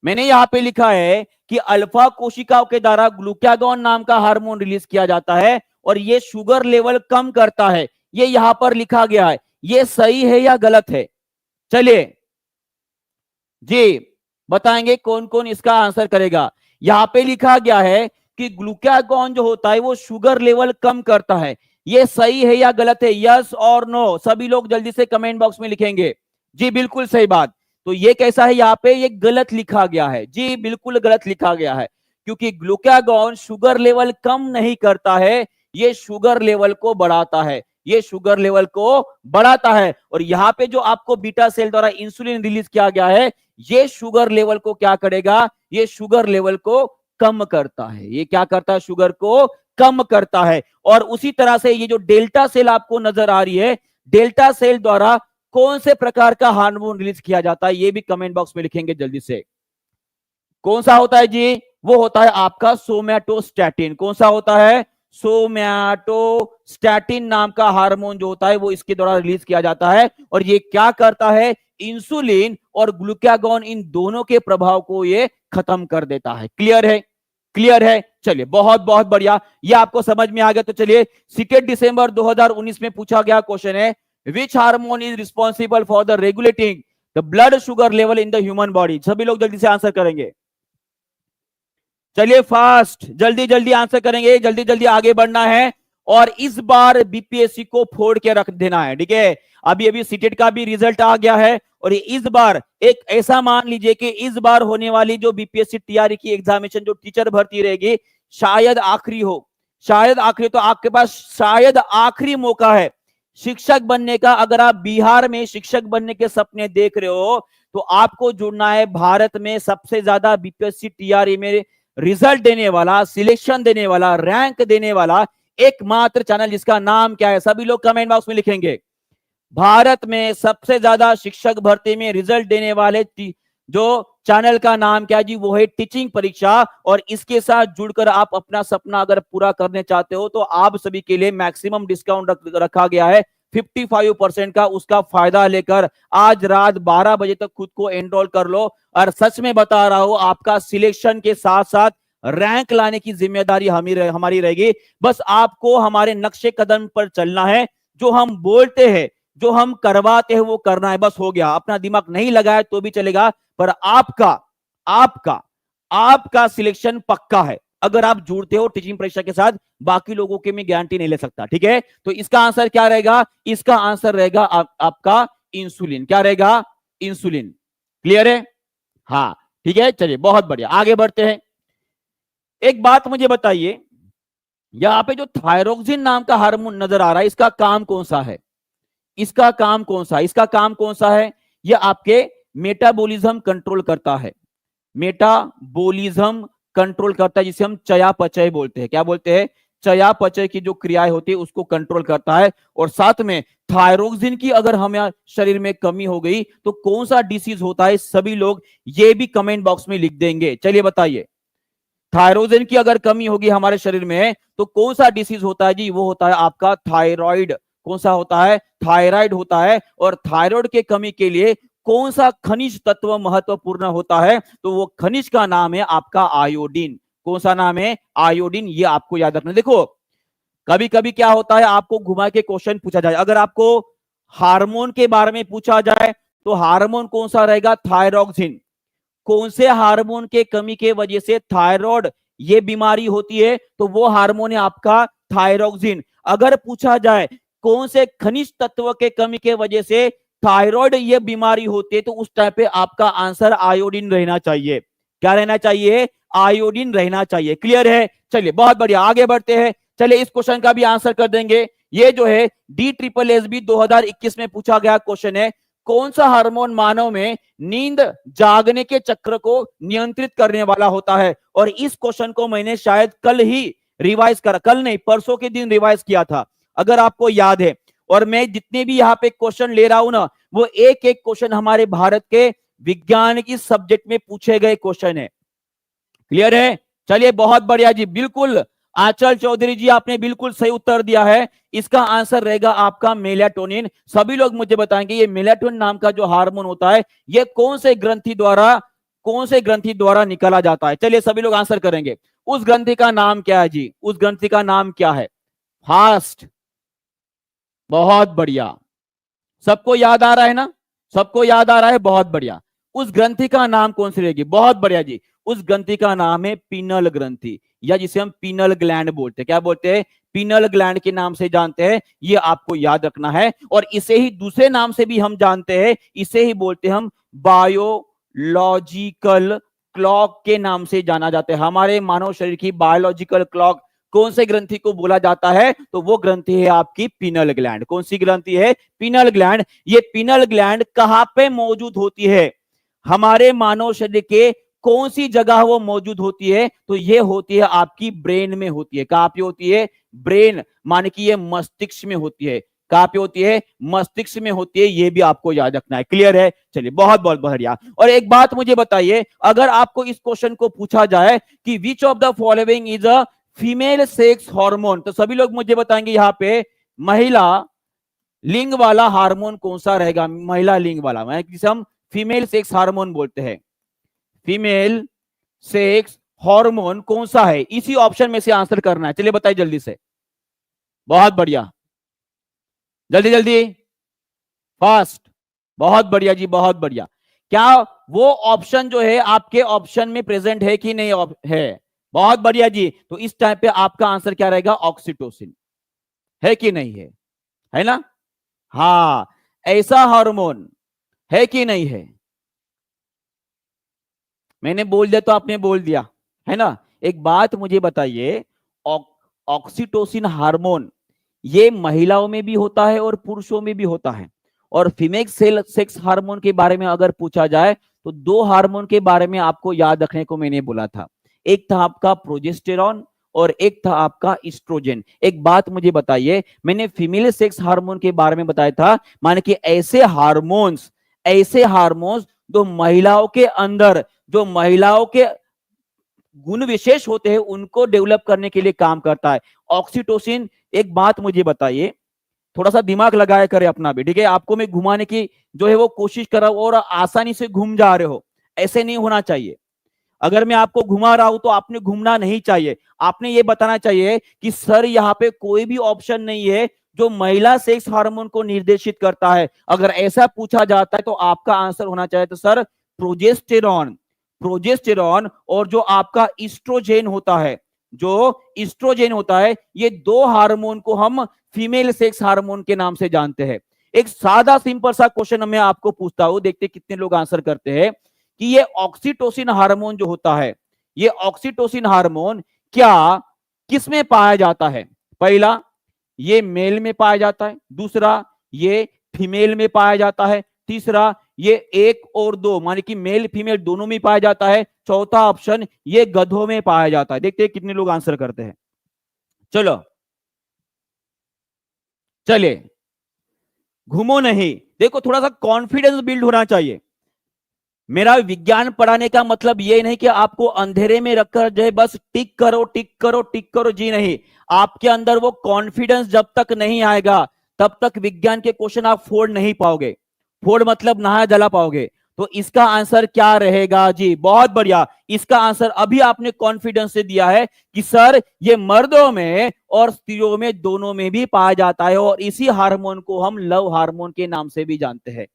मैंने यहां पे लिखा है कि अल्फा कोशिकाओं के द्वारा ग्लूकागॉन नाम का हार्मोन रिलीज किया जाता है और ये शुगर लेवल कम करता है, ये यहां पर लिखा गया है, ये सही है या गलत है? चलिए जी बताएंगे कौन कौन इसका आंसर करेगा। यहां पे लिखा गया है कि ग्लूकागॉन जो होता है वो शुगर लेवल कम करता है, ये सही है या गलत है? यस और नो सभी लोग जल्दी से कमेंट बॉक्स में लिखेंगे। जी बिल्कुल सही बात। तो ये कैसा है, यहाँ पे ये गलत लिखा गया है जी, बिल्कुल गलत लिखा गया है, क्योंकि ग्लूकागॉन शुगर लेवल कम नहीं करता है, ये शुगर लेवल को बढ़ाता है, ये शुगर लेवल को बढ़ाता है। और यहाँ पे जो आपको बीटा सेल द्वारा इंसुलिन रिलीज किया गया है, ये शुगर लेवल को क्या करेगा, ये शुगर लेवल को कम करता है। ये क्या करता है, शुगर को कम करता है। और उसी तरह से ये जो डेल्टा सेल आपको नजर आ रही है, डेल्टा सेल द्वारा कौन से प्रकार का हार्मोन रिलीज किया जाता है, ये भी कमेंट बॉक्स में लिखेंगे जल्दी से। कौन सा होता है जी, वो होता है आपका सोमैटोस्टैटिन। कौन सा होता है, सोमैटोस्टैटिन नाम का हार्मोन जो होता है वो इसके द्वारा रिलीज किया जाता है। और ये क्या करता है, इंसुलिन और ग्लूकागॉन इन दोनों के प्रभाव को ये खत्म कर देता है। क्लियर है, क्लियर है। चलिए बहुत बहुत बढ़िया, ये आपको समझ में आ गया। तो चलिए 6 दिसंबर 2019 में पूछा गया क्वेश्चन है, which hormone is responsible for the regulating the blood sugar level in the human body. सभी लोग जल्दी से आंसर करेंगे, चलिए फास्ट, जल्दी जल्दी आंसर करेंगे, जल्दी जल्दी आगे बढ़ना है। और इस बार बीपीएससी को फोड़ के रख देना है, ठीक है। अभी अभी सीटेट का भी रिजल्ट आ गया है और इस बार एक ऐसा मान लीजिए कि इस बार होने वाली जो बीपीएससी टीआरई की एग्जामिनेशन जो टीचर भर्ती रहेगी शायद आखिरी हो, शायद आखिरी। तो आपके पास शायद आखिरी मौका है शिक्षक बनने का। अगर आप बिहार में शिक्षक बनने के सपने देख रहे हो तो आपको जुड़ना है भारत में सबसे ज्यादा बीपीएससी टीआरई में रिजल्ट देने वाला, सिलेक्शन देने वाला, रैंक देने वाला एकमात्र चैनल, जिसका नाम क्या है, सभी लोग कमेंट बॉक्स में लिखेंगे। भारत में सबसे ज्यादा शिक्षक भर्ती में रिजल्ट देने वाले जो चैनल का नाम क्या जी, वो है टीचिंग परीक्षा। और इसके साथ जुड़कर आप अपना सपना अगर पूरा करने चाहते हो तो आप सभी के लिए मैक्सिमम डिस्काउंट रखा गया है 55% का। उसका फायदा लेकर आज रात 12 बजे तक खुद को एनरोल कर लो। और सच में बता रहा हूं, आपका सिलेक्शन के साथ साथ रैंक लाने की जिम्मेदारी हमारी रहेगी। बस आपको हमारे नक्शे कदम पर चलना है, जो हम बोलते हैं, जो हम करवाते हैं वो करना है, बस हो गया। अपना दिमाग नहीं लगाया तो भी चलेगा, पर आपका आपका आपका सिलेक्शन पक्का है अगर आप जुड़ते हो टीचिंग परीक्षा के साथ। बाकी लोगों की मैं गारंटी नहीं ले सकता, ठीक है। तो इसका आंसर क्या रहेगा, इसका आंसर रहेगा आपका इंसुलिन। क्या रहेगा, इंसुलिन। क्लियर है, हाँ ठीक है। चलिए बहुत बढ़िया, आगे बढ़ते हैं। एक बात मुझे बताइए, यहां पे जो थायरोक्सिन नाम का हार्मोन नजर आ रहा है, इसका काम कौन सा है, इसका काम कौन सा, इसका काम कौन सा है? यह आपके मेटाबॉलिज्म कंट्रोल करता है, मेटाबॉलिज्म कंट्रोल करता है, जिसे हम चयापचय बोलते हैं। क्या बोलते हैं, चयापचय की जो क्रियाएं होती है उसको कंट्रोल करता है। और साथ में थायरोक्सिन की अगर हमें शरीर में कमी हो गई तो कौन सा डिसीज होता है, सभी लोग ये भी कमेंट बॉक्स में लिख देंगे। चलिए बताइए, थायरोक्सिन की अगर कमी होगी हमारे शरीर में तो कौन सा डिसीज होता है जी, वो होता है आपका थायराइड। कौन सा होता है? थायराइड होता है। और थायराइड के कमी के लिए कौन सा खनिज तत्व महत्वपूर्ण होता है? तो वो खनिज का नाम है आपका आयोडीन। कौन सा नाम है? आयोडीन। ये आपको याद रखना। देखो कभी कभी क्या होता है, आपको घुमा के क्वेश्चन पूछा जाए, अगर आपको हार्मोन के बारे में पूछा जाए तो हार्मोन कौन सा रहेगा? थायरोक्सिन। कौन से हार्मोन के कमी के वजह से थायराइड ये बीमारी होती है? तो वो हार्मोन है आपका थायरोक्सिन। अगर पूछा जाए कौन से खनिज तत्व के कमी के वजह से थायराइड ये बीमारी होती है, तो उस टाइप पे आपका आंसर आयोडीन रहना चाहिए। क्या रहना चाहिए? आयोडीन रहना चाहिए। क्लियर है? चलिए बहुत बढ़िया, आगे बढ़ते हैं। चलिए इस क्वेश्चन का भी आंसर कर देंगे। ये जो है DSSB 2021 में पूछा गया क्वेश्चन है, कौन सा हार्मोन मानव में नींद जागने के चक्र को नियंत्रित करने वाला होता है? और इस क्वेश्चन को मैंने शायद कल ही रिवाइज करा, कल नहीं परसों के दिन रिवाइज किया था, अगर आपको याद है। और मैं जितने भी यहाँ पे क्वेश्चन ले रहा हूं ना, वो एक एक क्वेश्चन हमारे भारत के विज्ञान की सब्जेक्ट में पूछे गए क्वेश्चन है। क्लियर है? चलिए बहुत बढ़िया जी, बिल्कुल आंचल चौधरी जी आपने बिल्कुल सही उत्तर दिया है। इसका आंसर रहेगा आपका मेलाटोनिन। सभी लोग मुझे बताएंगे ये मेलाटोनिन नाम का जो हार्मोन होता है, ये कौन से ग्रंथि द्वारा निकाला जाता है? चलिए सभी लोग आंसर करेंगे। उस ग्रंथि का नाम क्या है जी? उस ग्रंथि का नाम क्या है? फास्ट। बहुत बढ़िया, सबको याद आ रहा है ना? सबको याद आ रहा है, बहुत बढ़िया। उस ग्रंथि का नाम कौन सी रहेगी? बहुत बढ़िया जी, उस ग्रंथि का नाम है पीनल ग्रंथि, या जिसे हम पीनल ग्लैंड बोलते हैं। क्या बोलते हैं? पीनल ग्लैंड के नाम से जानते हैं, ये आपको याद रखना है। और इसे ही दूसरे नाम से भी हम जानते हैं, इसे ही बोलते हैं हम बायोलॉजिकल क्लॉक के नाम से जाना जाता है। हमारे मानव शरीर की बायोलॉजिकल क्लॉक कौन से ग्रंथि को बोला जाता है? तो वो ग्रंथि है आपकी पीनल ग्लैंड। कौन सी ग्रंथि है? Penal gland. ये पीनल ग्लैंड कहां पे मौजूद होती है? हमारे मानव शरीर के कौन सी जगह वो मौजूद होती है? तो ये होती है आपकी ब्रेन में होती है। कहां पे होती है? ब्रेन, माने कि ये मस्तिष्क में होती है। कहां पे होती है? मस्तिष्क में होती है। ये भी आपको याद रखना है। क्लियर है? चलिए बहुत बहुत बढ़िया। और एक बात मुझे बताइए, अगर आपको इस क्वेश्चन को पूछा जाए कि which of the following is a female sex hormone, तो सभी लोग मुझे बताएंगे यहां पे महिला लिंग वाला हार्मोन कौन सा रहेगा? महिला लिंग वाला, जिसे हम फीमेल सेक्स हार्मोन बोलते हैं। फीमेल सेक्स हार्मोन कौन सा है? इसी ऑप्शन में से आंसर करना है। चलिए बताइए जल्दी से। बहुत बढ़िया, जल्दी जल्दी, फास्ट। बहुत बढ़िया जी, बहुत बढ़िया। क्या वो ऑप्शन जो है आपके ऑप्शन में प्रेजेंट है कि नहीं है? बहुत बढ़िया जी। तो इस टाइप पे आपका आंसर क्या रहेगा? ऑक्सीटोसिन। है कि नहीं है? है ना? हाँ, ऐसा हार्मोन है कि नहीं है? मैंने बोल दिया तो आपने बोल दिया, है ना? एक बात मुझे बताइए, ऑक्सीटोसिन हार्मोन ये महिलाओं में भी होता है और पुरुषों में भी होता है। और फीमेल सेक्स हार्मोन के बारे में अगर पूछा जाए तो दो हार्मोन के बारे में आपको याद रखने को मैंने बोला था। एक था आपका प्रोजेस्टेरॉन और एक था आपका इस्ट्रोजन। एक बात मुझे बताइए, मैंने फीमेल सेक्स हार्मोन के बारे में बताया था, माने कि ऐसे हार्मोन्स जो महिलाओं के अंदर, जो महिलाओं के गुण विशेष होते हैं, उनको डेवलप करने के लिए काम करता है। ऑक्सीटोसिन, एक बात मुझे बताइए, थोड़ा सा दिमाग लगाया करे अपना भी, ठीक है? आपको मैं घुमाने की जो है वो कोशिश कर रहा हूं और आसानी से घूम जा रहे हो, ऐसे नहीं होना चाहिए। अगर मैं आपको घुमा रहा हूं तो आपने घूमना नहीं चाहिए। आपने ये बताना चाहिए कि सर यहाँ पे कोई भी ऑप्शन नहीं है जो महिला सेक्स हार्मोन को निर्देशित करता है। अगर ऐसा पूछा जाता है तो आपका आंसर होना चाहिए तो सर प्रोजेस्टेरॉन और जो आपका इस्ट्रोजेन होता है, जो इस्ट्रोजेन होता है, ये दो हार्मोन को हम फीमेल सेक्स हार्मोन के नाम से जानते हैं। एक सादा सिंपल सा क्वेश्चन मैं आपको पूछता हूं, देखते कितने लोग आंसर करते हैं कि ये ऑक्सीटोसिन हार्मोन जो होता है, ये ऑक्सीटोसिन हार्मोन क्या किस में पाया जाता है? पहला, ये मेल में पाया जाता है। दूसरा, ये फीमेल में पाया जाता है। तीसरा, ये एक और दो, माने कि मेल फीमेल दोनों में पाया जाता है। चौथा ऑप्शन, ये गधों में पाया जाता है। देखते हैं कितने लोग आंसर करते हैं। चलो चलिए, घूमो नहीं, देखो थोड़ा सा कॉन्फिडेंस बिल्ड होना चाहिए। मेरा विज्ञान पढ़ाने का मतलब ये नहीं कि आपको अंधेरे में रखकर जो है बस टिक करो टिक करो टिक करो, जी नहीं। आपके अंदर वो कॉन्फिडेंस जब तक नहीं आएगा तब तक विज्ञान के क्वेश्चन आप फोड़ नहीं पाओगे। फोड़ मतलब नहाया जला पाओगे। तो इसका आंसर क्या रहेगा जी? बहुत बढ़िया, इसका आंसर अभी आपने कॉन्फिडेंस से दिया है कि सर ये मर्दों में और स्त्रियों में दोनों में भी पाया जाता है, और इसी हार्मोन को हम लव हार्मोन के नाम से भी जानते हैं।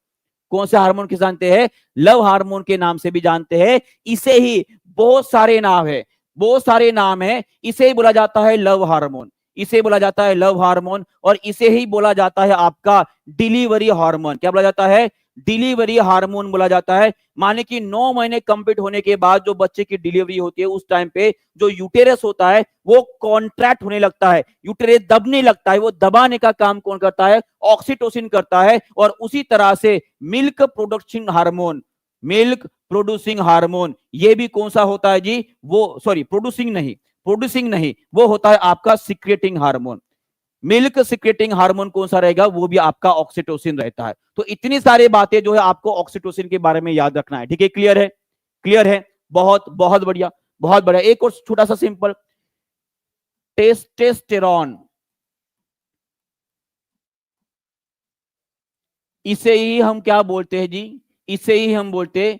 कौन से हार्मोन के जानते हैं? लव हार्मोन के नाम से भी जानते हैं। इसे ही बहुत सारे नाम है, बहुत सारे नाम है। इसे ही बोला जाता है लव हार्मोन, इसे बोला जाता है लव हार्मोन, और इसे ही बोला जाता है आपका डिलीवरी हार्मोन। क्या बोला जाता है? डिलीवरी हार्मोन बोला जाता है। माने कि 9 महीने कंप्लीट होने के बाद जो बच्चे की डिलीवरी होती है, उस टाइम पे जो यूटेरस होता है वो कॉन्ट्रैक्ट होने लगता है, यूटेरस दबने लगता है। वो दबाने का काम कौन करता है? ऑक्सीटोसिन करता है। और उसी तरह से milk production hormone, milk producing hormone, ये भी कौन सा होता है जी? वो सॉरी, प्रोड्यूसिंग नहीं, वो होता है आपका secreting hormone. Milk secreting hormone कौन सा रहेगा? वो भी आपका ऑक्सीटोसिन रहता है। तो इतनी सारी बातें जो है आपको ऑक्सीटोसिन के बारे में याद रखना है। ठीक है, क्लियर है? क्लियर है, बहुत बहुत बढ़िया, बहुत बढ़िया। एक और छोटा सा सिंपल, टेस्टोस्टेरोन, इसे ही हम क्या बोलते हैं जी? इसे ही हम बोलते हैं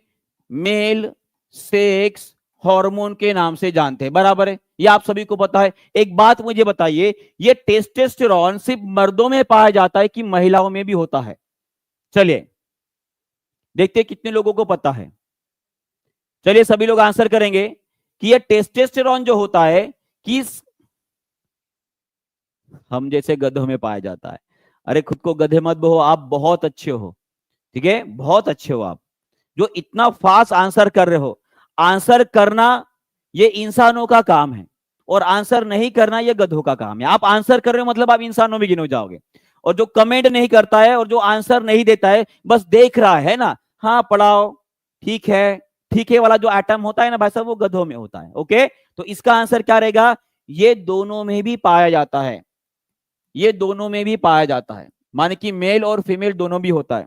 मेल सेक्स हार्मोन के नाम से जानते हैं। बराबर है, ये आप सभी को पता है। एक बात मुझे बताइए, ये टेस्टोस्टेरोन सिर्फ मर्दों में पाया जाता है कि महिलाओं में भी होता है? चलिए देखते हैं कितने लोगों को पता है। चलिए सभी लोग आंसर करेंगे कि ये टेस्टोस्टेरोन जो होता है किस हम जैसे गधों में पाया जाता है। अरे खुद को गधे मत बहो, आप बहुत अच्छे हो, ठीक है, बहुत अच्छे हो आप, जो इतना फास्ट आंसर कर रहे हो। आंसर करना ये इंसानों का काम है, और आंसर नहीं करना ये गधों का काम है। आप आंसर कर रहे हो मतलब आप इंसानों में गिनो जाओगे। और जो कमेंट नहीं करता है और जो आंसर नहीं देता है, बस देख रहा है ना, हाँ पढ़ाओ ठीक है, ठीक है वाला जो एटम होता है ना भाई साहब, वो गधों में होता है। ओके, तो इसका आंसर क्या रहेगा? ये दोनों में भी पाया जाता है, ये दोनों में भी पाया जाता है, माने कि मेल और फीमेल दोनों भी होता है।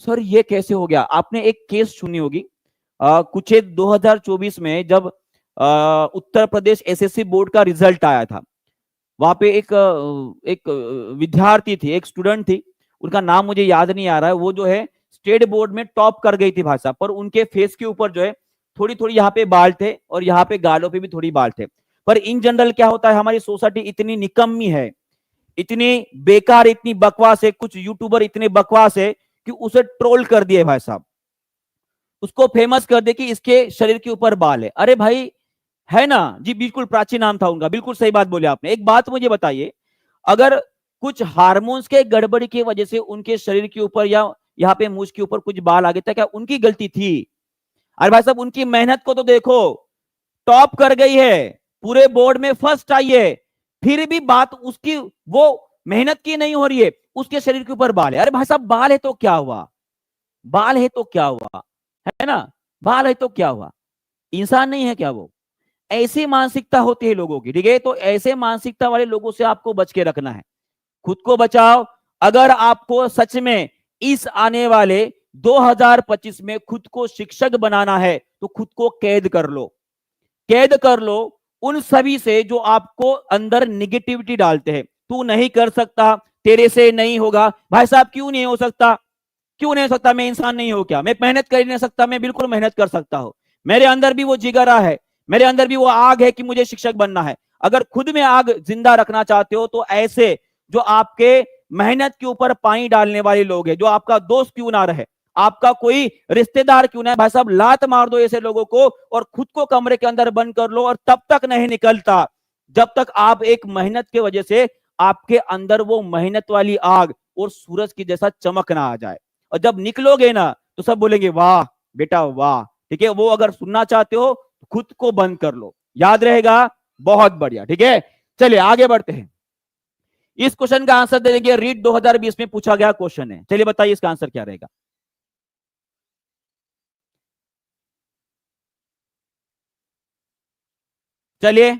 सर ये कैसे हो गया? आपने एक केस सुनी होगी, कुछ 2024 में जब उत्तर प्रदेश एसएससी बोर्ड का रिजल्ट आया था। वहां पे एक विद्यार्थी थी, एक स्टूडेंट थी, उनका नाम मुझे याद नहीं आ रहा है। वो जो है स्टेट बोर्ड में टॉप कर गई थी भाषा, पर उनके फेस के ऊपर जो है थोड़ी थोड़ी यहाँ पे बाल थे, और यहाँ पे गालों पे भी थोड़ी बाल थे। पर इन जनरल क्या होता है, हमारी सोसाइटी इतनी निकम्मी है, इतनी बेकार, इतनी बकवास है, कुछ यूट्यूबर इतने बकवास है कि उसे ट्रोल कर दिए भाई साहब, उसको फेमस कर दे कि इसके शरीर के ऊपर बाल है। अरे भाई है ना जी, बिल्कुल प्राचीन नाम था उनका, बिल्कुल सही बात बोले आपने। एक बात मुझे बताइए, अगर कुछ हार्मोन्स के गड़बड़ी की वजह से उनके शरीर के ऊपर या यहाँ पे मूछ के ऊपर कुछ बाल आ गए थे, क्या उनकी गलती थी? अरे भाई साहब उनकी मेहनत को तो देखो, टॉप कर गई है, पूरे बोर्ड में फर्स्ट आई है, फिर भी बात उसकी, वो मेहनत की नहीं हो रही है, उसके शरीर के ऊपर बाल है। अरे भाई साहब बाल है तो क्या हुआ, बाल है तो क्या हुआ, है ना, बाल है तो क्या हुआ, इंसान नहीं है क्या वो? ऐसी मानसिकता होती है लोगों की, ठीक है? तो ऐसे मानसिकता वाले लोगों से आपको बच के रखना है, खुद को बचाओ। अगर आपको सच में इस आने वाले 2025 में खुद को शिक्षक बनाना है, तो खुद को कैद कर लो, कैद कर लो उन सभी से जो आपको अंदर निगेटिविटी डालते हैं। तू नहीं कर सकता, तेरे से नहीं होगा। भाई साहब क्यों नहीं हो सकता? क्यों नहीं हो सकता? मैं इंसान नहीं हूं क्या? मैं मेहनत कर नहीं सकता? मैं बिल्कुल मेहनत कर सकता हूं। मेरे अंदर भी वो जिगरा है, मेरे अंदर भी वो आग है कि मुझे शिक्षक बनना है। अगर खुद में आग जिंदा रखना चाहते हो, तो ऐसे जो आपके मेहनत के ऊपर पानी डालने वाले लोग हैं, जो आपका दोस्त क्यों ना रहे, आपका कोई रिश्तेदार क्यों ना है, भाई साहब लात मार दो ऐसे लोगों को, और खुद को कमरे के अंदर बंद कर लो, और तब तक नहीं निकलता जब तक आप एक मेहनत की वजह से आपके अंदर वो मेहनत वाली आग और सूरज की जैसा चमक ना आ जाए। और जब निकलोगे ना, तो सब बोलेंगे वाह बेटा वाह, ठीक है? वो अगर सुनना चाहते हो खुद को बंद कर लो, याद रहेगा। बहुत बढ़िया, ठीक है, चलिए आगे बढ़ते हैं। इस क्वेश्चन का आंसर दे देंगे, रीट 2020 में पूछा गया क्वेश्चन है। चलिए बताइए इसका आंसर क्या रहेगा? चलिए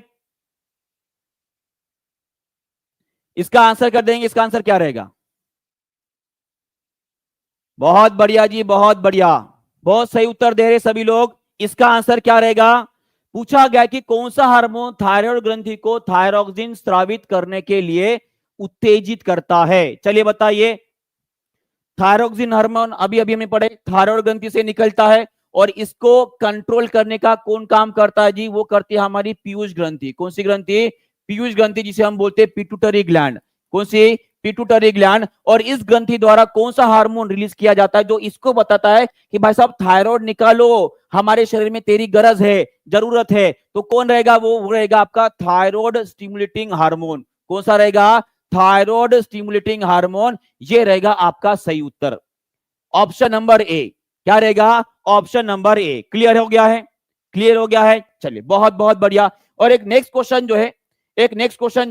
इसका आंसर कर देंगे, इसका आंसर क्या रहेगा? बहुत बढ़िया जी, बहुत बढ़िया, बहुत सही उत्तर दे रहे सभी लोग। इसका आंसर क्या रहेगा? पूछा गया कि कौन सा हार्मोन थायराइड ग्रंथि को थायरोक्सिन स्रावित करने के लिए उत्तेजित करता है? चलिए बताइए। थायरोक्सिन हार्मोन अभी अभी हमने पढ़े, थायराइड ग्रंथि से निकलता है और इसको कंट्रोल करने का कौन काम करता है जी? वो करती है हमारी पीयूष ग्रंथि। कौन सी ग्रंथि? पीयूष ग्रंथि, जिसे हम बोलते हैं पिट्यूटरी ग्लैंड। कौन सी? Pituitary gland. और इस ग्रंथि द्वारा कौन सा हार्मोन रिलीज किया जाता है जो इसको बताता है कि भाई साहब थायराइड निकालो, हमारे शरीर में तेरी गरज है, जरूरत है। तो कौन रहेगा? वो रहेगा आपका थायराइड स्टिमुलेटिंग हार्मोन। कौन सा रहेगा? Thyroid stimulating hormone. ये रहेगा आपका सही उत्तर, ऑप्शन नंबर ए। क्या रहेगा? Option number A. क्लियर हो गया है? क्लियर हो गया है? चलिए, बहुत बहुत बढ़िया। और एक नेक्स्ट क्वेश्चन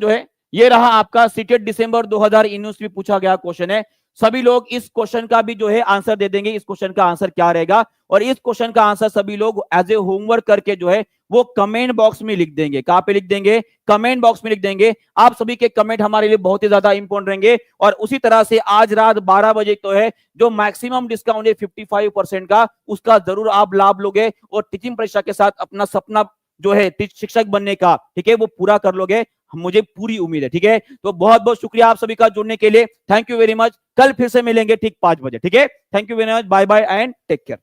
जो है, ये रहा आपका सीटेट दिसंबर 2019 में पूछा गया क्वेश्चन है। सभी लोग इस क्वेश्चन का भी जो है आंसर दे देंगे। इस क्वेश्चन का आंसर क्या रहेगा, और इस क्वेश्चन का आंसर सभी लोग एज ए होमवर्क करके जो है वो कमेंट बॉक्स में लिख देंगे। कहां पे लिख देंगे? कमेंट बॉक्स में लिख देंगे। आप सभी के कमेंट हमारे लिए बहुत ही ज्यादा इंपॉर्टेंट रहेंगे। और उसी तरह से आज रात 12 बजे तो है जो मैक्सिमम डिस्काउंट है 55% का, उसका जरूर आप लाभ लोगे और टीचिंग परीक्षा के साथ अपना सपना जो है शिक्षक बनने का, ठीक है, वो पूरा कर लोगे, मुझे पूरी उम्मीद है। ठीक है, तो बहुत बहुत शुक्रिया आप सभी का जुड़ने के लिए। Thank you very much. कल फिर से मिलेंगे ठीक 5 बजे। ठीक है, thank you very much. Bye bye and take care.